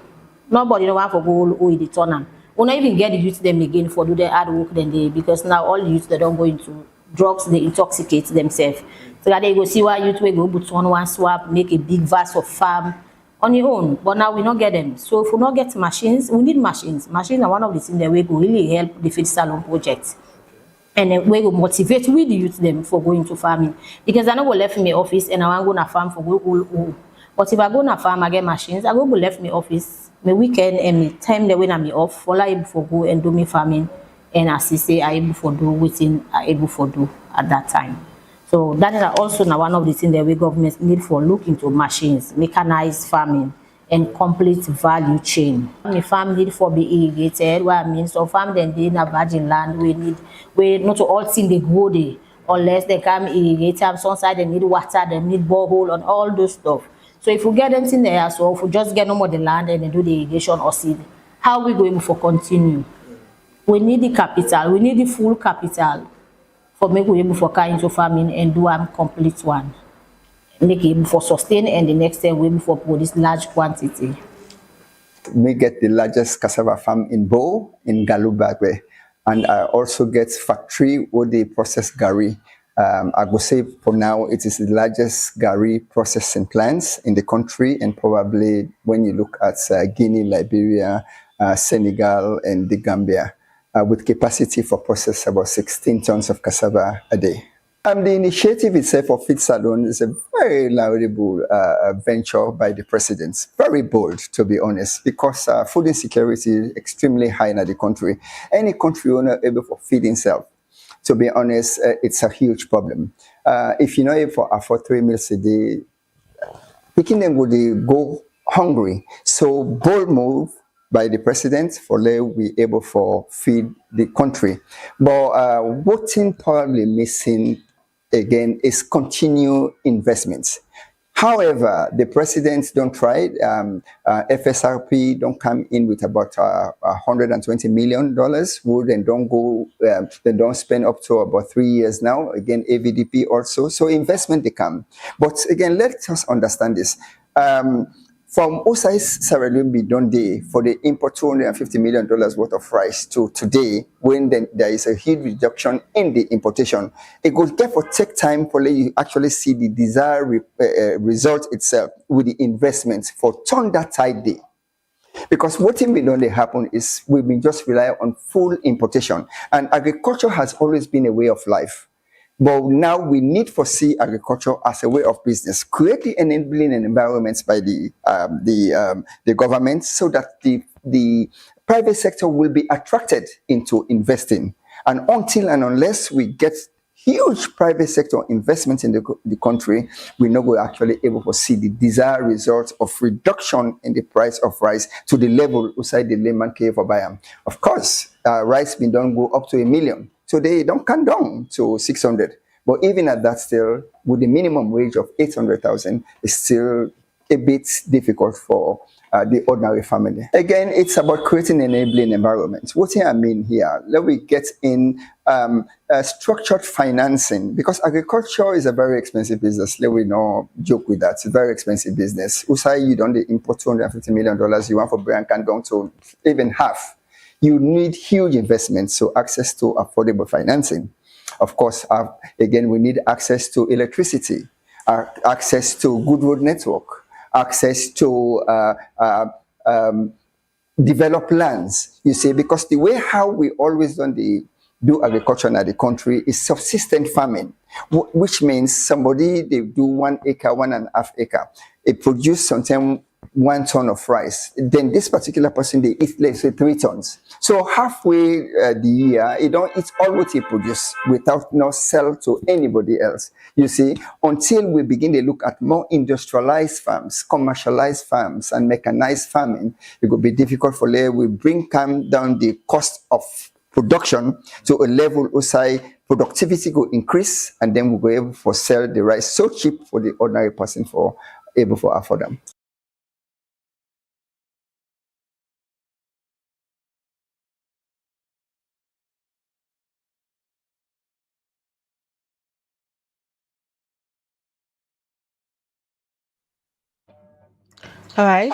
Nobody don't want to go the turn. We not even get the youth them again for do their hard work then they because now all the youth they don't go into drugs, they intoxicate themselves. So that they go see why youth will go but one swap, make a big vast of farm on your own. But now we don't get them. So if we not get machines, we need machines. Machines are one of the things that we go really help the feed salon project. And then we go motivate with the youth them for going to farming. Because I know go left me office and I want to go to farm for go. But if I go to farm, I get machines, I go left me office my weekend and my time that when I'm off, all I able for go and do me farming, and as I say, I able for do within I able for do at that time. So that is also now one of the things that we governments need for look into machines, mechanized farming, and complete value chain. The farm need for be irrigated, what I mean, so farm then they in a virgin land, we not all things they grow there, unless they come irrigate them, some side they need water, they need borehole and all those stuff. So if we get them in there, so if we just get no more the land and they do the irrigation or seed, how we going for continue? We need the capital, we need the full capital for make we able for carry into farming and do a complete one. Make it able for sustain and the next time we able for produce large quantity. We get the largest cassava farm in Bo, in Galubagwe, and I also get factory where they process gari. I would say for now it is the largest gari processing plants in the country, and probably when you look at Guinea, Liberia, Senegal, and the Gambia, with capacity for process about 16 tons of cassava a day. The initiative itself of Feed Salon is a very laudable venture by the president. Very bold, to be honest, because food insecurity is extremely high in the country. Any country owner able to feed himself, to be honest, it's a huge problem. If you're not able to afford 3 meals a day, picking them would go hungry. So bold move by the president for we able to feed the country. But what thing probably missing again is continued investments. However, the presidents don't try it. FSRP don't come in with about $120 million. Would and don't go. They don't spend up to about 3 years now. Again, AVDP also. So investment they come. But again, let us understand this. From Osai's Sierra Leone be done day for the import $250 million worth of rice to today, when there is a huge reduction in the importation, it will therefore take time for you actually see the desired result itself with the investments for turn that tide day. Because what in done they happen is we've been just rely on full importation, and agriculture has always been a way of life. But now we need to see agriculture as a way of business, create the enabling environments by the government so that the private sector will be attracted into investing. And until and unless we get huge private sector investment in the country, we're not going to actually able to see the desired results of reduction in the price of rice to the level outside the layman care for buyer. Of course, rice been done go up to $1 million. So they don't come down to 600. But even at that still, with the minimum wage of 800,000, it's still a bit difficult for the ordinary family. Again, it's about creating enabling environments. What I mean here, let me get in structured financing, because agriculture is a very expensive business. Let me not joke with that. It's a very expensive business. Usai, you don't import $250 million, you want for brand can down to even half. You need huge investments, so access to affordable financing. Of course, again, we need access to electricity, access to good road network, access to develop lands, you see, because the way how we always do agriculture in the country is subsistent farming, which means somebody, they do 1 acre, 1.5 acre. It produces sometimes 1 ton of rice. Then this particular person, they eat, let's say, 3 tons. So halfway the year, it don't eat all what he produce without not sell to anybody else. You see, until we begin to look at more industrialized farms, commercialized farms, and mechanized farming, it will be difficult for we bring down the cost of production to a level where productivity will increase, and then we'll be able to sell the rice so cheap for the ordinary person for able to afford them. All right.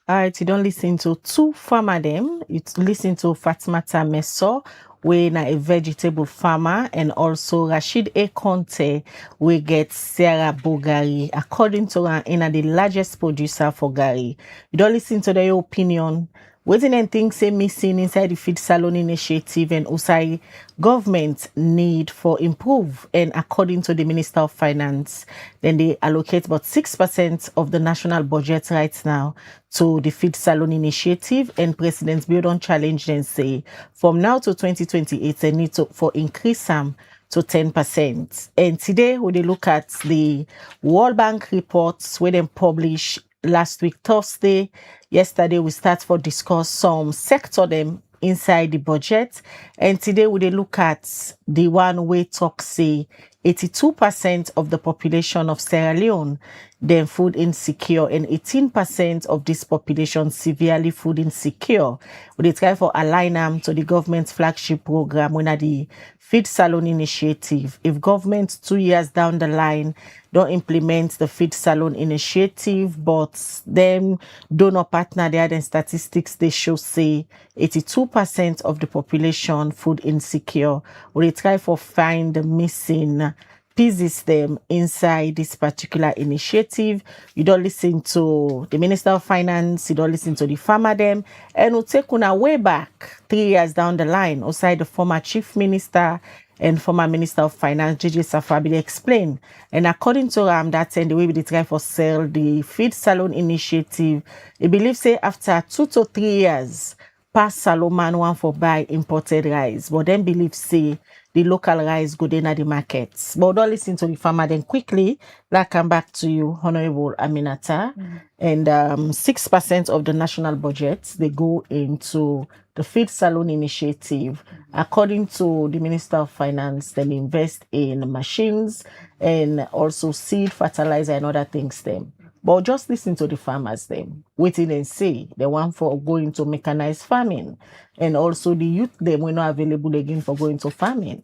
All right, you don't listen to two farmer them. You listen to Fatmata Meso, we na a vegetable farmer, and also Rashid A. Conte, we get Sarah Bogari, according to her, in the largest producer for Gari. You don't listen to their opinion, Waiting and things say missing inside the feed salon initiative and also government need for improve. And according to the Minister of Finance, then they allocate about 6% of the national budget right now to the feed salon initiative. And President Biodun challenged and say from now to 2028, they need to for increase some to 10%. And today, when they look at the World Bank reports where they publish last week, Thursday, yesterday, we start for discuss some sector them inside the budget. And today, we look at the one way talk say 82% of the population of Sierra Leone, then food insecure, and 18% of this population severely food insecure. We try for align them to the government's flagship program when at the Feed Salon Initiative. If government 2 years down the line don't implement the Feed Salon Initiative, but them donor partner there, then statistics they show say 82% of the population food insecure. We try for find the missing pieces them inside this particular initiative. You don't listen to the Minister of Finance, you don't listen to the farmer them, and we'll take una way back 3 years down the line, outside the former Chief Minister and former Minister of Finance, JJ Safabile explain. And according to that and the way we try for sell the Feed Salon Initiative, he believes say after 2 to 3 years, pass Salomon one for buy imported rice, but then believe say the local rice go in at the markets. But don't listen to the farmer. Then quickly, I come back to you, Honorable Aminata. And 6% of the national budget, they go into the Feed Salon Initiative. According to the Minister of Finance, they invest in machines and also seed, fertilizer, and other things them. But just listen to the farmers them, waiting and see. They want for going to mechanized farming. And also the youth them were not available again for going to farming.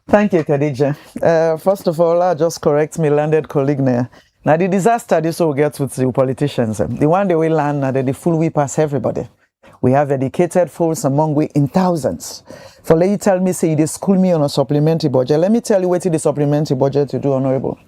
Thank you, Khadija. First of all, I'll just correct me landed colleague there. Now the disaster this will get with the politicians. The one they will land now that the full we pass everybody. We have educated folks among we in thousands. For let you tell me, say they school me on a supplementary budget. Let me tell you what the supplementary budget to do, Honorable.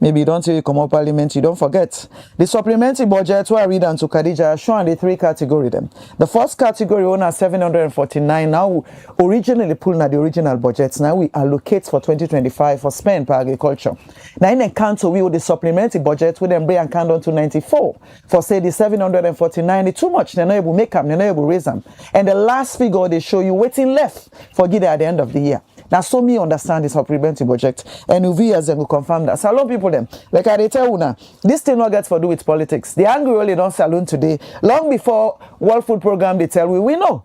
Maybe you don't say you come up parliament, you don't forget. The supplementary budget, where I read and to Khadija, show on the 3 categories them. The first category, owner 749, now originally pulled at the original budgets. Now we allocate for 2025 for spend for agriculture. Now in encounter, we with the supplementary budget, with them bring and count on to 94. For say the 749, it's too much, they're not able to make them, they're not able to raise them. And the last figure, they show you waiting left for get at the end of the year. Now, so me understand this supplementary budget, and we as them will confirm that. So a lot of people them, like I tell you now, this thing not gets for do with politics. The angry only don't salon today. Long before World Food Program, they tell we know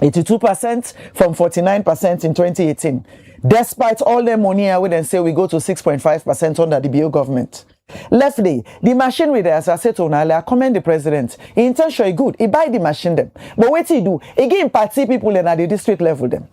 82% from 49% in 2018. Despite all the money, I would say we go to 6.5% under the BO government. Leftly, the machinery there, as I said to Nale, I commend the president. He intentionally good. He buy the machine them. But what he do? He give party people at the district level them.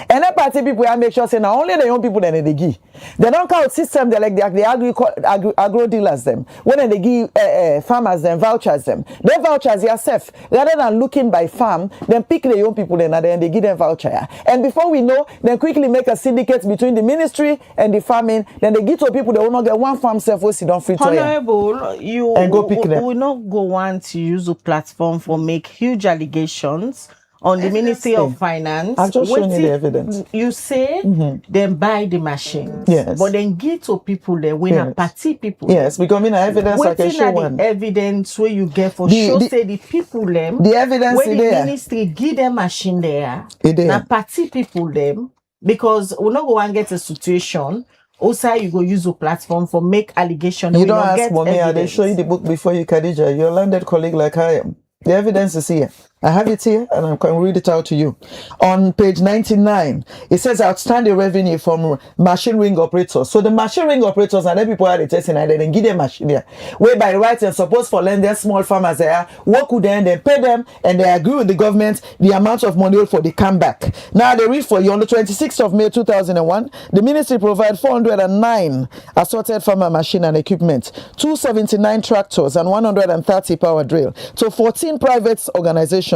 And that party people I make sure say now only the young people that they give. They don't count system they like the agro dealers them. When they give farmers them vouchers them. They vouchers yourself rather than looking by farm, then pick the young people then and they give them voucher. And before we know, then quickly make a syndicate between the ministry and the farming. Then they give to people they will not get one farm self we sit down free to Honorable, you and go pick them. will not go want to use a platform for make huge allegations on the Ministry of Finance. I've just shown you the evidence. You say then buy the machines. Yes. But then give to people there when a party people. Yes, because I mean evidence I can show one. The evidence where you get for show say the people them. The evidence when the there. ministry give them machine there. It Now party people them because we not go and get a situation. Also, you go use a platform for make allegations. You don't ask mommy, I show you the book before you, Khadija. You're a landed colleague like I am. The evidence is here. I have it here and I can read it out to you. On page 99, it says outstanding revenue from machine ring operators. So the machine ring operators and the people are testing and then give them machine here. Whereby right and supposed for lend them small farmers there, work with them, they pay them, and they agree with the government the amount of money for the comeback. Now they read for you on the 26th of May 2001, the ministry provided 409 assorted farmer machine and equipment, 279 tractors and 130 power drill to 14 private organizations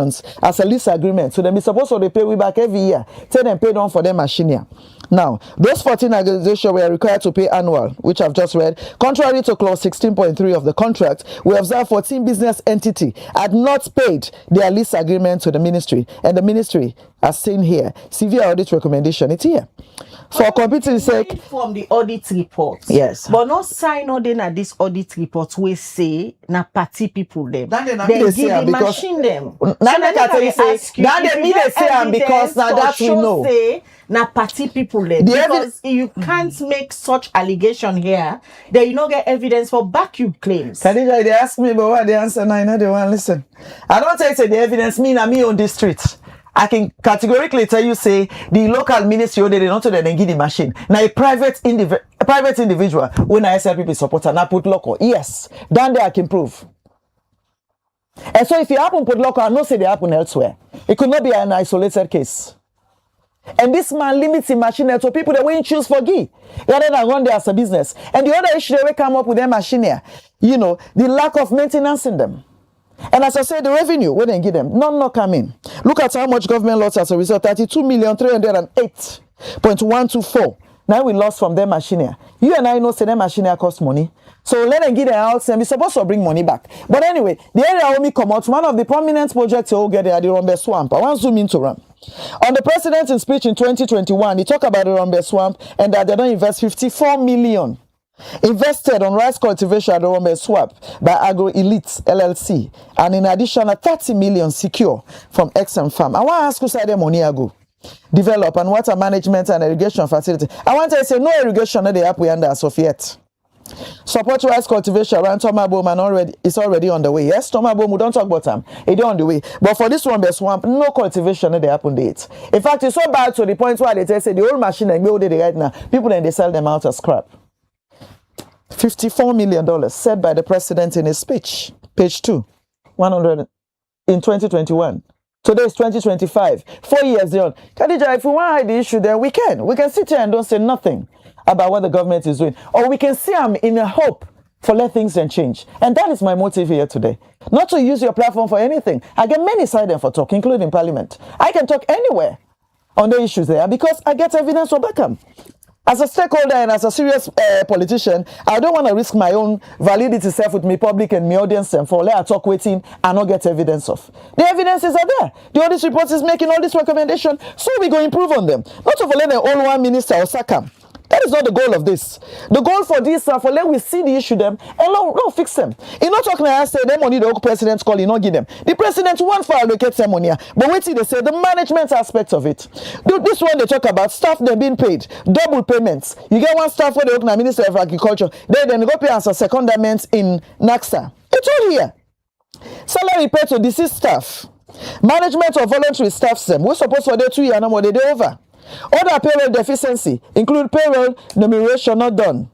as a lease agreement. So they be supposed to pay we back every year. Tell them pay down for their machine here. Now, those 14 organizations were required to pay annual, which I've just read. Contrary to clause 16.3 of the contract, we observe 14 business entities had not paid their lease agreement to the ministry. And the ministry, as seen here, severe audit recommendation, it's here. For competency sake, from the audit report. Yes. But not sign on then at this audit report we say na party people them. Then give the machine them. Now they can tell you say that they mean they say because now that we know. Say na party people them. Because you can't make such allegation here that you don't get evidence for back you claims. Khadija, they ask me but what the answer now, you know they want listen. I don't say the evidence me na me on this street. I can categorically tell you, say, the local ministry, they don't then give the machine. Now, a private individual, when I SLPP supporter, and I put local, yes, down there I can prove. And so if you happen put local, I know say they happen elsewhere. It could not be an isolated case. And this man limits the machine to people that won't choose for G, rather than run there as a business. And the other issue they will come up with their machine here, you know, the lack of maintenance in them. And as I said, the revenue, when they give them, none not come in. Look at how much government lost as a result, 32,308.124. Now we lost from their machinery. You and I know say their machinery cost money. So let them give them out and we're supposed to bring money back. But anyway, the area only come out, one of the prominent projects you get there at the Rombe Swamp. I want to zoom into them. On the president's speech in 2021, he talked about the Rombe Swamp and that they don't invest 54 million. Invested on rice cultivation at the Rombe Swamp by Agro Elites LLC, and in addition, 30 million secure from XM Farm. I want to ask you, side money ago develop and water management and irrigation facility. I want to say no irrigation at the app we under as of yet. Support rice cultivation around Tomabom and it's already on the way. Yes, Tomabom, we don't talk about them. It's on the way. But for this Rombe Swamp, no cultivation at the app on date. In fact, it's so bad to the point where they say the old machine and build it right now. People then they sell them out as scrap. $54 million said by the president in his speech, page 2, 100 in 2021. Today is 2025, 4 years on. Khadija, if we want to hide the issue, then we can. We can sit here and don't say nothing about what the government is doing. Or we can see them in a hope for let things then change. And that is my motive here today. Not to use your platform for anything. I get many sides for talk, including Parliament. I can talk anywhere on the issues there because I get evidence for backup. As a stakeholder and as a serious politician, I don't want to risk my own validity self with me public and me audience and for let I talk waiting and not get evidence of. The evidences are there. The audit report is making all these recommendations, so we go improve on them. Not to let the old one minister or Sakam. That is not the goal of this. The goal for this for let we see the issue them and don't fix them. You're not talking about say them money the president call, you not give them. The president want for allocate some money, but wait till they say the management aspect of it. This one they talk about staff them being paid, double payments. You get one staff for the Minister of Agriculture, then go pay as a secondment in NAXA. It's all here. Salary paid to deceased staff. Management of voluntary staff them. We're supposed to do 2 years and more they over. Other payroll deficiency include payroll enumeration not done,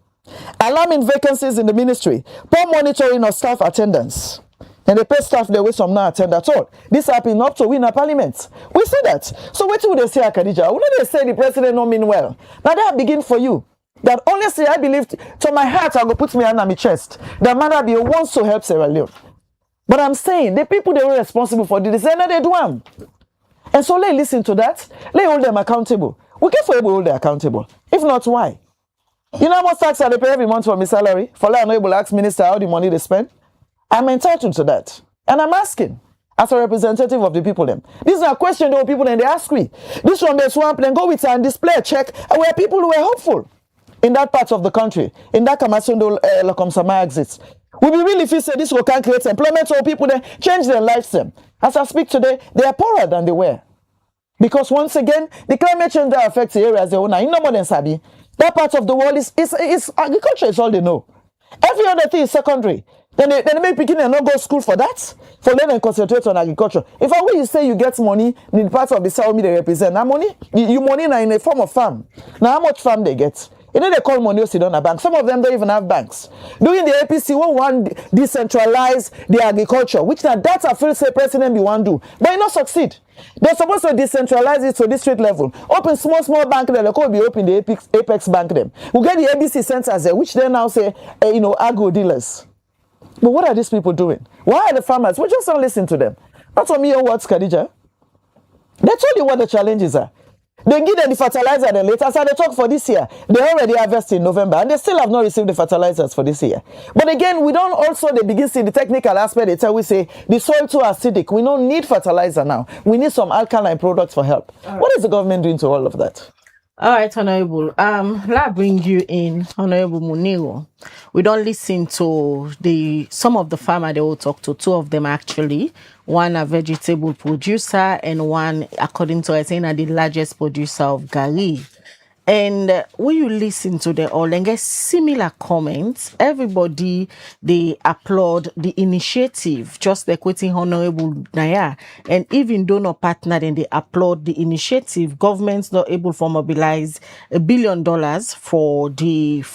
alarming vacancies in the ministry, poor monitoring of staff attendance, and they pay staff their way some not attend at all. This happened up to win a parliament. We see that. So what would they say, Khadija? Wouldn't they say the president not mean well? Now that begin for you. That honestly, I believe to my heart, I go put me under my chest. That man be wants to help Sierra Leone. But I'm saying the people they were responsible for the designer they do them. And so let's listen to that. Let's hold them accountable. We can able to hold them accountable. If not, why? You know how much tax I pay every month for my salary? For let I'm able to ask minister how the money they spend? I'm entitled to that. And I'm asking as a representative of the people them. This is a question that people and they ask me. This one they swamp and go with and display a check where people who were hopeful in that part of the country, in that Kamasondo Lokomsama exists. We really feel say this will can create employment so people then change their lives them. As I speak today, they are poorer than they were. Because once again, the climate change that affects the areas they own in no more than Sabi. That part of the world is agriculture is all they know. Every other thing is secondary. Then they make beginning and not go to school for that. For them and concentrate on agriculture. If I will you say you get money in the part of the South they represent, now money, you money now in a form of farm. Now how much farm they get? You know they call money sit on a bank. Some of them don't even have banks. Doing the APC, we want decentralize the agriculture, which now that's a full say president we want to do. But you not succeed. They're supposed to decentralize it to district level. Open small bank there, they could be open the Apex bank them. We get the ABC centers there, which they now say, agro dealers. But what are these people doing? Why are the farmers? We just don't listen to them. Not for me or what, Khadija. They told you what the challenges are. They give them the fertilizer then later. So they talk for this year. They already harvest in November and they still have not received the fertilizers for this year. But again, we don't also they begin see the technical aspect. They tell we say the soil too acidic. We don't need fertilizer now. We need some alkaline products for help. What is the government doing to all of that? All right, Honorable. Let's bring you in, Honorable Muniro. We don't listen to some of the farmers they will talk to. Two of them actually. One a vegetable producer and one, according to I think, the largest producer of gari. And when you listen to them all and get similar comments, everybody, they applaud the initiative, just like quoting Honorable Naya. And even though no partner, then they applaud the initiative. Government's not able to mobilize $1 billion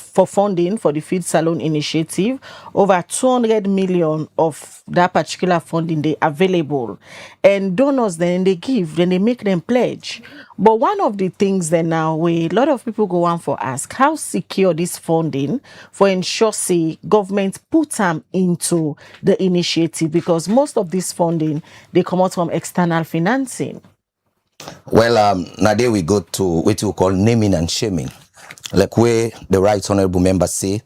for funding for the Feed Salon initiative. Over 200 million of that particular funding they available. And donors then they give, then they make them pledge. But one of the things that now a lot of people go on for ask how secure this funding for ensure say government put them into the initiative, because most of this funding they come out from external financing. Well, now there we go to what we call naming and shaming. Like where the right honorable members say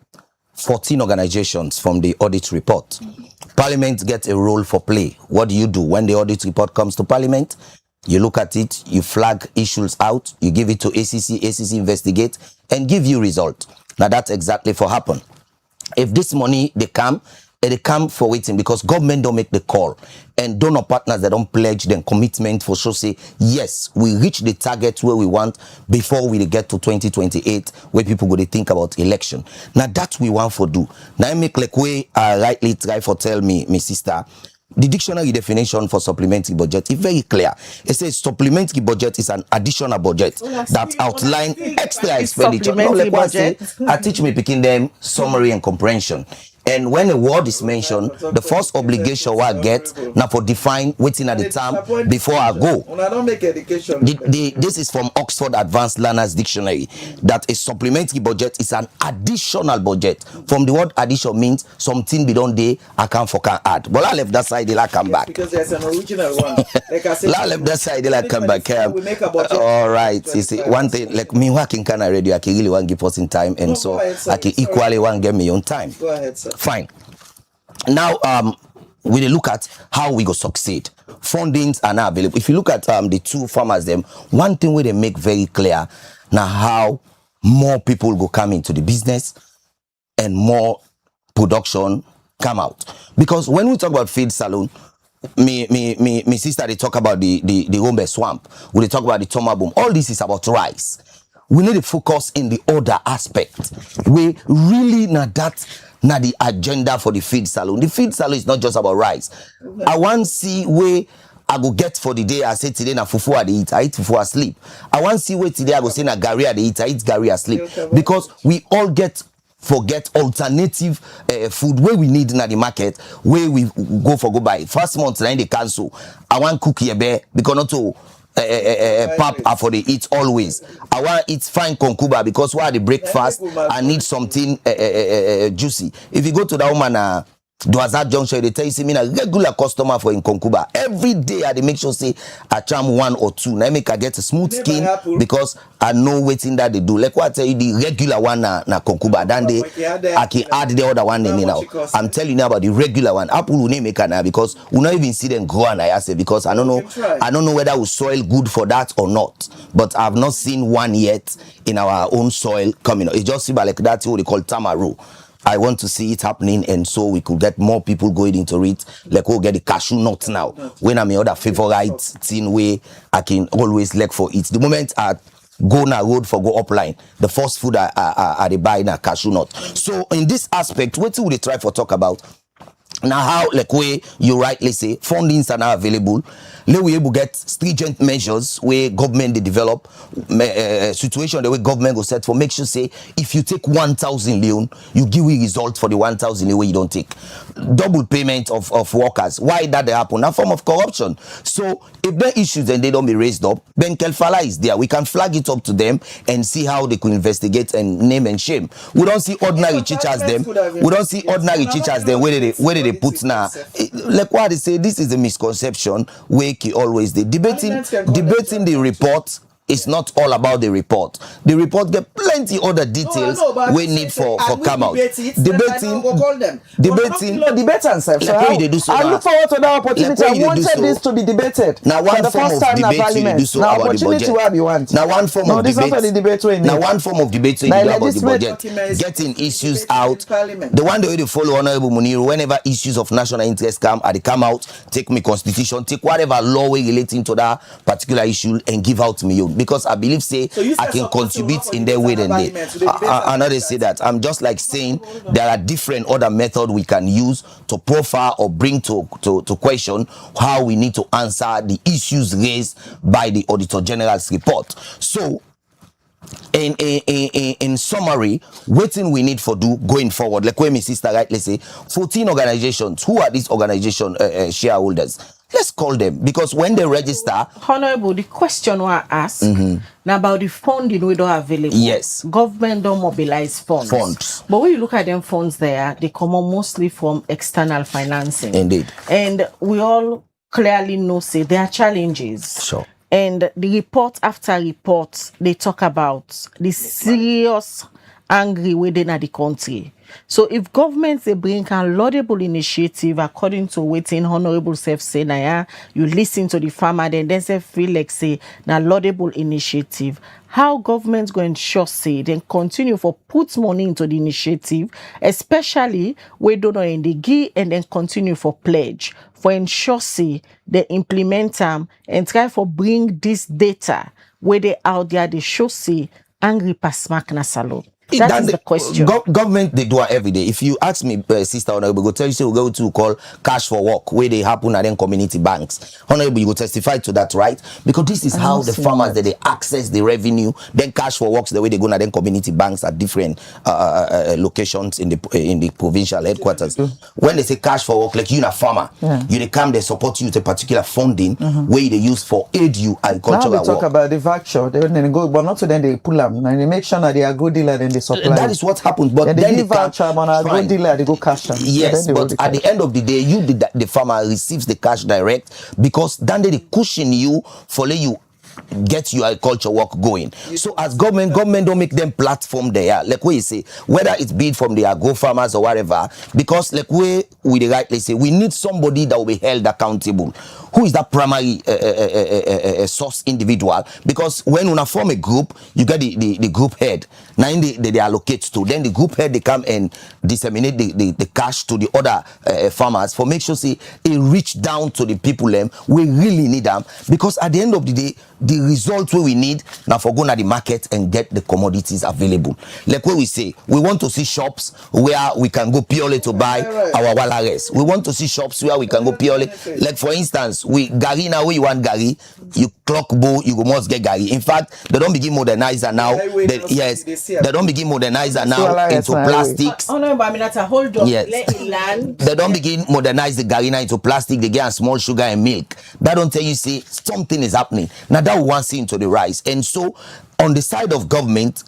14 organizations from the audit report. Parliament gets a role for play. What do you do when the audit report comes to Parliament? You look at it, you flag issues out, you give it to ACC, ACC investigate, and give you result. Now that's exactly what happen. If this money, they come for waiting because government don't make the call. And donor partners, they don't pledge them commitment for sure say, yes, we reach the target where we want before we get to 2028, where people go to think about election. Now that we want for do. Now I make like way rightly try for tell me, my sister, the dictionary definition for supplementary budget is very clear. It says supplementary budget is an additional budget that outlines extra expenditure. No, like what I teach me picking them summary and comprehension. And when a word is mentioned, the first obligation I get now for define waiting at the time before I go. This is from Oxford Advanced Learners Dictionary, that a supplementary budget is an additional budget. From the word addition means something beyond day I can add. But I left that side, I come back. Because there's an original one. Like I said, I left that side, I come back. All right. You see, one thing, like me working kind of radio, I can really want to give us in time, and so I can equally want to get me on time. Go ahead, sir. Fine. Now, we look at how we go succeed. Fundings are now available. If you look at the two farmers, them one thing where they make very clear now how more people go come into the business and more production come out. Because when we talk about feed salon, me sister they talk about the Rombe swamp. We they talk about the Toma boom. All this is about rice. We need to focus in the other aspect. We really not that. Now the agenda for the feed salon. The feed salon is not just about rice. I want to see where I go get for the day. I say today na fufu I eat. I eat fufu I sleep. I want to see where today I go say na gari I eat. I eat gari I sleep. Because we all forget alternative food where we need in the market, where we go buy. First month then they cancel. I want cookie ebe because not to pap for the eat always. I want to eat fine konkuba because while the breakfast I need something juicy. If you go to that woman Doazat Junction, they tell you, see me a regular customer for in Konkuba. Every day I make sure say I charm 1 or 2. Now I make I get a smooth skin because I know waiting that they do. Like what I tell you, the regular one na Konkuba. Then I can add the other one in now. I'm telling you now about the regular one. Apple will make now because we not even see them grow, and I say because I don't know whether we soil good for that or not. But I've not seen one yet in our own soil coming. It just seems like that's what they call tamaru. I want to see it happening, and so we could get more people going into it. Like we'll get the cashew nut now. When I'm in other favorite thing way, I can always look for it. The moment I go na road for go upline, the first food I buy na cashew nut. So in this aspect, what will they try for talk about? Now how like way you rightly say fundings are now available. Let we able get stringent measures where government they develop situation the way government will set for make sure say if you take 1,000 leon, you give a result for the 1,000 leon you don't take. Double payment of workers. Why that they happen? A form of corruption. So if there are issues and they don't be raised up, then Kelfala is there. We can flag it up to them and see how they could investigate and name and shame. We don't see ordinary teachers them. We don't see ordinary teachers them where they put now. Like what they say, this is a misconception where always they debating the report it's not all about the report. The report get plenty other details we need for come out. Debating. Debate and stuff. So I look forward to that opportunity. I wanted this to be debated. Now one form of debate you do so about the budget. Now one form of debate. Now one form of debate you do about the budget. Getting issues out. The one the way they follow Honorable Muniru, whenever issues of national interest come out, take me constitution, take whatever law relating to that particular issue and give out to me. Because I believe I can contribute in their way than they. I know they say that. I'm just like saying there are different other methods we can use to profile or bring to question how we need to answer the issues raised by the Auditor General's report. So in summary, what thing we need for do going forward, like where my sister rightly say, 14 organizations. Who are these organization shareholders? Let's call them, because when they register, Honorable, the question I ask now about the funding we don't available. Yes, government don't mobilize funds. But when you look at them funds there, they come mostly from external financing. Indeed, and we all clearly know there are challenges. Sure. And the report after report, they talk about the serious angry within the country. So if governments they bring a laudable initiative according to waiting Honorable Self say you listen to the farmer, then they feel like say na laudable initiative. How governments go ensure then continue for put money into the initiative, especially we don't know in the GI, and then continue for pledge for ensure they implement them and try for bring this data where they out there they show angry pasmak na salon. That is the question. Government, they do it every day. If you ask me, Sister Honorable, go tell you, we go to call cash for work, where they happen at then community banks. Honorable, you go testify to that, right? Because this is how the farmers, that they access the revenue, then cash for works, the way they go, and then community banks at different locations in the provincial headquarters. When they say cash for work, like you a farmer, you they come, they support you with a particular funding, where they use for aid you agricultural work. Now we talk about the voucher, they go, but not to then they pull them, and they make sure that they are good dealer, then that is what happened, but then they voucher on a good dealer, they go cash them. Yes, but at the end of the day, the farmer receives the cash direct, because then they cushion you for let you get your agriculture work going. So as government don't make them platform there, like we say, whether it's be from the agro farmers or whatever, because like we rightly say, we need somebody that will be held accountable. Who is that primary source individual? Because when you form a group, you get the group head. Now they allocate to. Then the group head, they come and disseminate the cash to the other farmers for make sure it reach down to the people we really need them. Because at the end of the day, the result we need now for going to the market and get the commodities available. Like what we say, we want to see shops where we can go purely to buy our walares. We want to see shops where we can go purely, like for instance, we gari now, where you want gari, you clock bow, you go must get gari. In fact, they don't begin modernizer now. They don't begin modernizer now into plastics. Oh no, but I mean that's a whole job. Yes. They don't begin modernize the gari now into plastic. They get a small sugar and milk. That don't tell you something is happening. Now that we want to see into the rice. And so on the side of government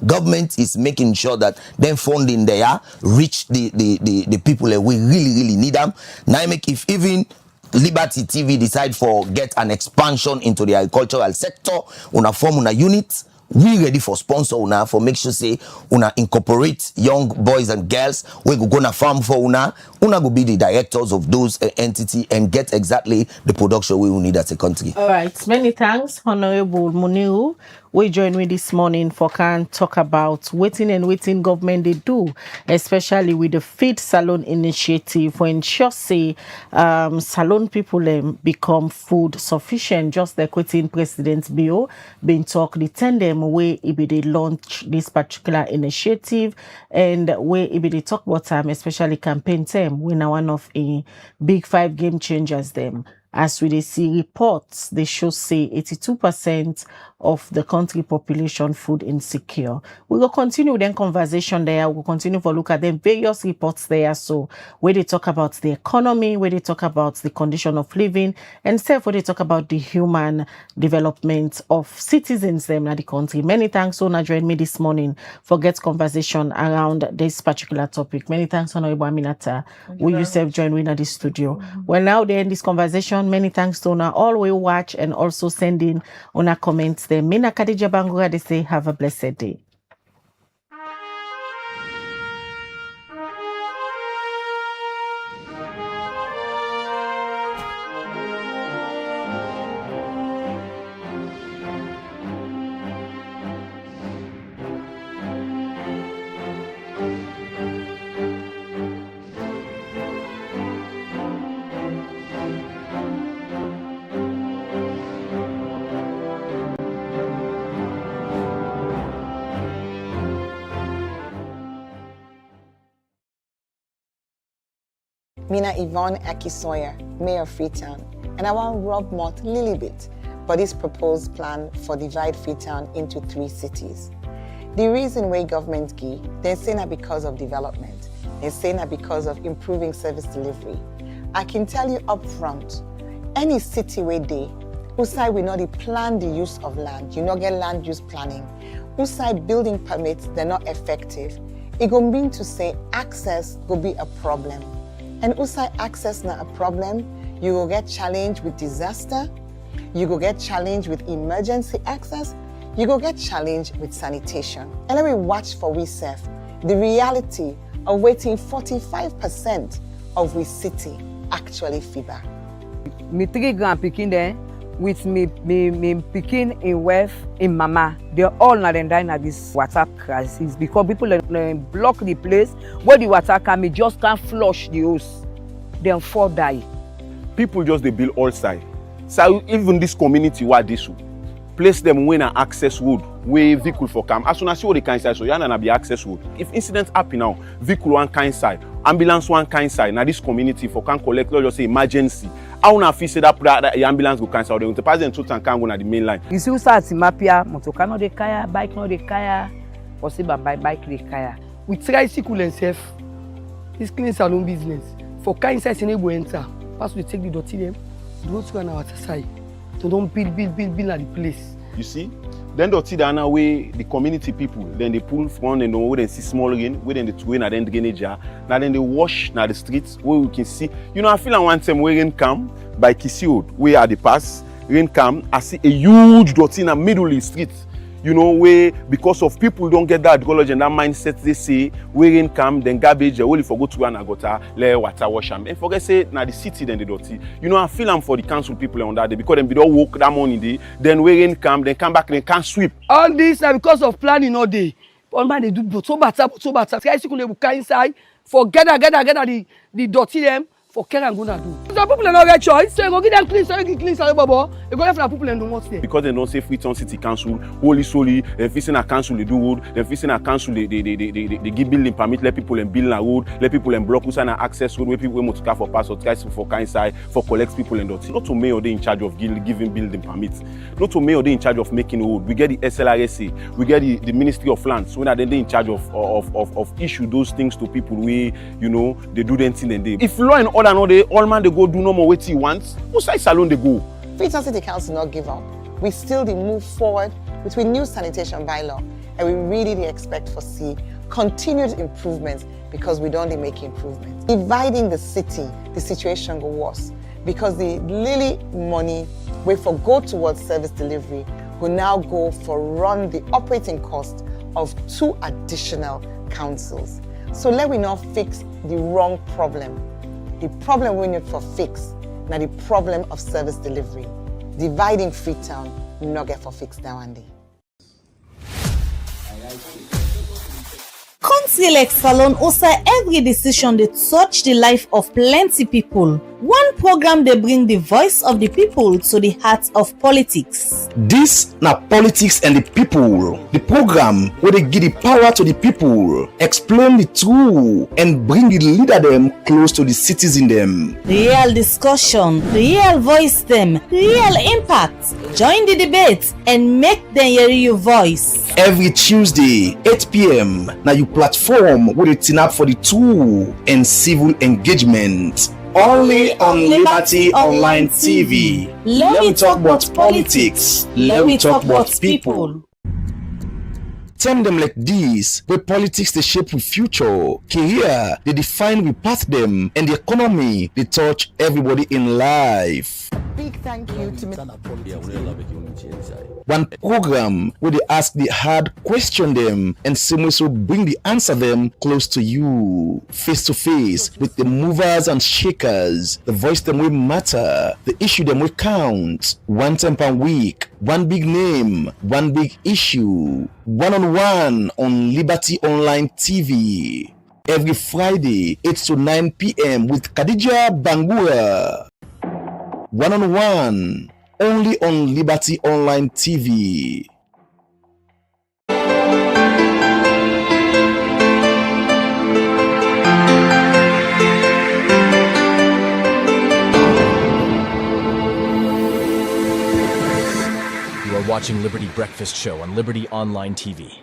is making sure that them funding there reach the people that we really need them. Now if even Liberty TV decide for get an expansion into the agricultural sector, una form una unit, we ready for sponsor una for make sure una incorporate young boys and girls we go na farm for una go be the directors of those entity and get exactly the production we will need as a country. All right, many thanks, Honorable Muniru. We join me this morning for can talk about waiting government they do, especially with the Feed Salon initiative for ensure salon people become food sufficient, just like waiting President Bio been talk the tandem way it be they launch this particular initiative and where it be they talk about time, especially campaign time, we now one of a big 5 game changers them. As we see reports, they show 82% of the country population food insecure. We will continue then conversation there. We'll continue to look at them various reports there. So where they talk about the economy, where they talk about the condition of living, and self where they talk about the human development of citizens them in the country. Many thanks, Ona, join me this morning for get conversation around this particular topic. Many thanks, Honorable Aminata. Will yourself join me in the studio? Well, now they end this conversation. Many thanks to Ona, all we watch and also send in on our comments them. Mina Khadija Bangura, they say, have a blessed day. Mina Yvonne Akisoya, Mayor of Freetown, and I want Rob Mott Lilibit for this proposed plan for divide Freetown into 3 cities. The reason why government give, they're saying that because of development, they're saying that because of improving service delivery. I can tell you up front, any city where they, whose side we not plan the use of land, you not get land use planning, whose side building permits, they're not effective, it go mean to say access will be a problem. And also access not a problem, you will get challenged with disaster, you will get challenged with emergency access, you will get challenged with sanitation. And let me watch for we self, the reality of waiting 45% of we city actually fever. Me 3 grand picking there with me picking in wealth in mama. They're all not dying at this water crisis because people block the place where the water can be just can't flush the hose. Then 4 die. People just they build all side. So even this community what this place them when an access road where vehicle for come. As soon as you the kind side, so you na be access road. If incidents happen now, vehicle one kind side, ambulance one kind side. Now this community for can collect, let's just say emergency. I wanna feel say that the ambulance go can side. The president to can go na the main line. You see who start mapia, motor no de kaya, bike no de kaya, or say bike de kaya. We try to cool and safe. This clean salon business. For kind size in able enter. Pass we take the dirty them, go to our side. So don't build at the place. You see? Then the Tidana way the community people, then they pull from and then see small rain, where then the two and then drainage. Now then they wash now the streets where we can see. You know, I feel like one time where rain come by Kisi Road, where at the pass, rain come, I see a huge dirty in the middle of the street. You know, where because of people don't get that ideology and that mindset, they say where rain come, then garbage, they only forgot to run a gutter, let water wash them. And forget say now the city then the dirty. You know, I feel I'm for the council people on that day because them don't work that morning day, then where rain come, then come back, then can't sweep. All this now because of planning all day. All man they do so better. Guys, you can go inside, forget the dirty them. For care and gonna do. Some people are not get choice, so you go give them clean, so you clean, so you bubble. You go left for people and do what's there. Because they don't say Freetown City Council, holy solely, they're facing a council they do road, they're facing a council they give building permit, let people and build a road, let people and block and access road where people want to car for pass or try for kind side, for collect people and not to mayor they in charge of giving building permits, not to mayor they in charge of making road. We get the SLRSA, we get the Ministry of Lands, when are they in charge of issue those things to people where you know they do them thing and they. If law and order no they all man they go do no more what he wants, who side salon they go? Freetown City Council not give up. We still move forward with new sanitation bylaw, and we really expect for see continued improvements because we don't make improvements. Dividing the city, the situation go worse because the Lily money we for go towards service delivery will now go for run the operating cost of 2 additional councils. So let we not fix the wrong problem. The problem we need for fix, now the problem of service delivery. Dividing Freetown, not get for fix that one day. Country like Salon also every decision they touch the life of plenty people. One program they bring the voice of the people to the heart of politics. This na politics and the people. The program where they give the power to the people, explain the truth, and bring the leader them close to the citizen them. Real discussion, real voice them, real impact. Join the debate and make them hear your voice. Every Tuesday, 8 p.m. Now you platform where they turn up for the truth and civil engagement. Only on Liberty Online TV. Let me talk about politics. Let me talk about people. Term them like this, where politics they shape with future, career they define we path them, and the economy they touch everybody in life. big thank you to one program where they ask the hard question them and Simweso bring the answer them close to you, face to face with the movers and shakers, the voice them will matter, the issue them will count, one time per week, one big name, one big issue, one-on-one on Liberty Online TV. Every Friday, 8 to 9 p.m. with Khadija Bangura. One-on-one, only on Liberty Online TV. You are watching Liberty Breakfast Show on Liberty Online TV.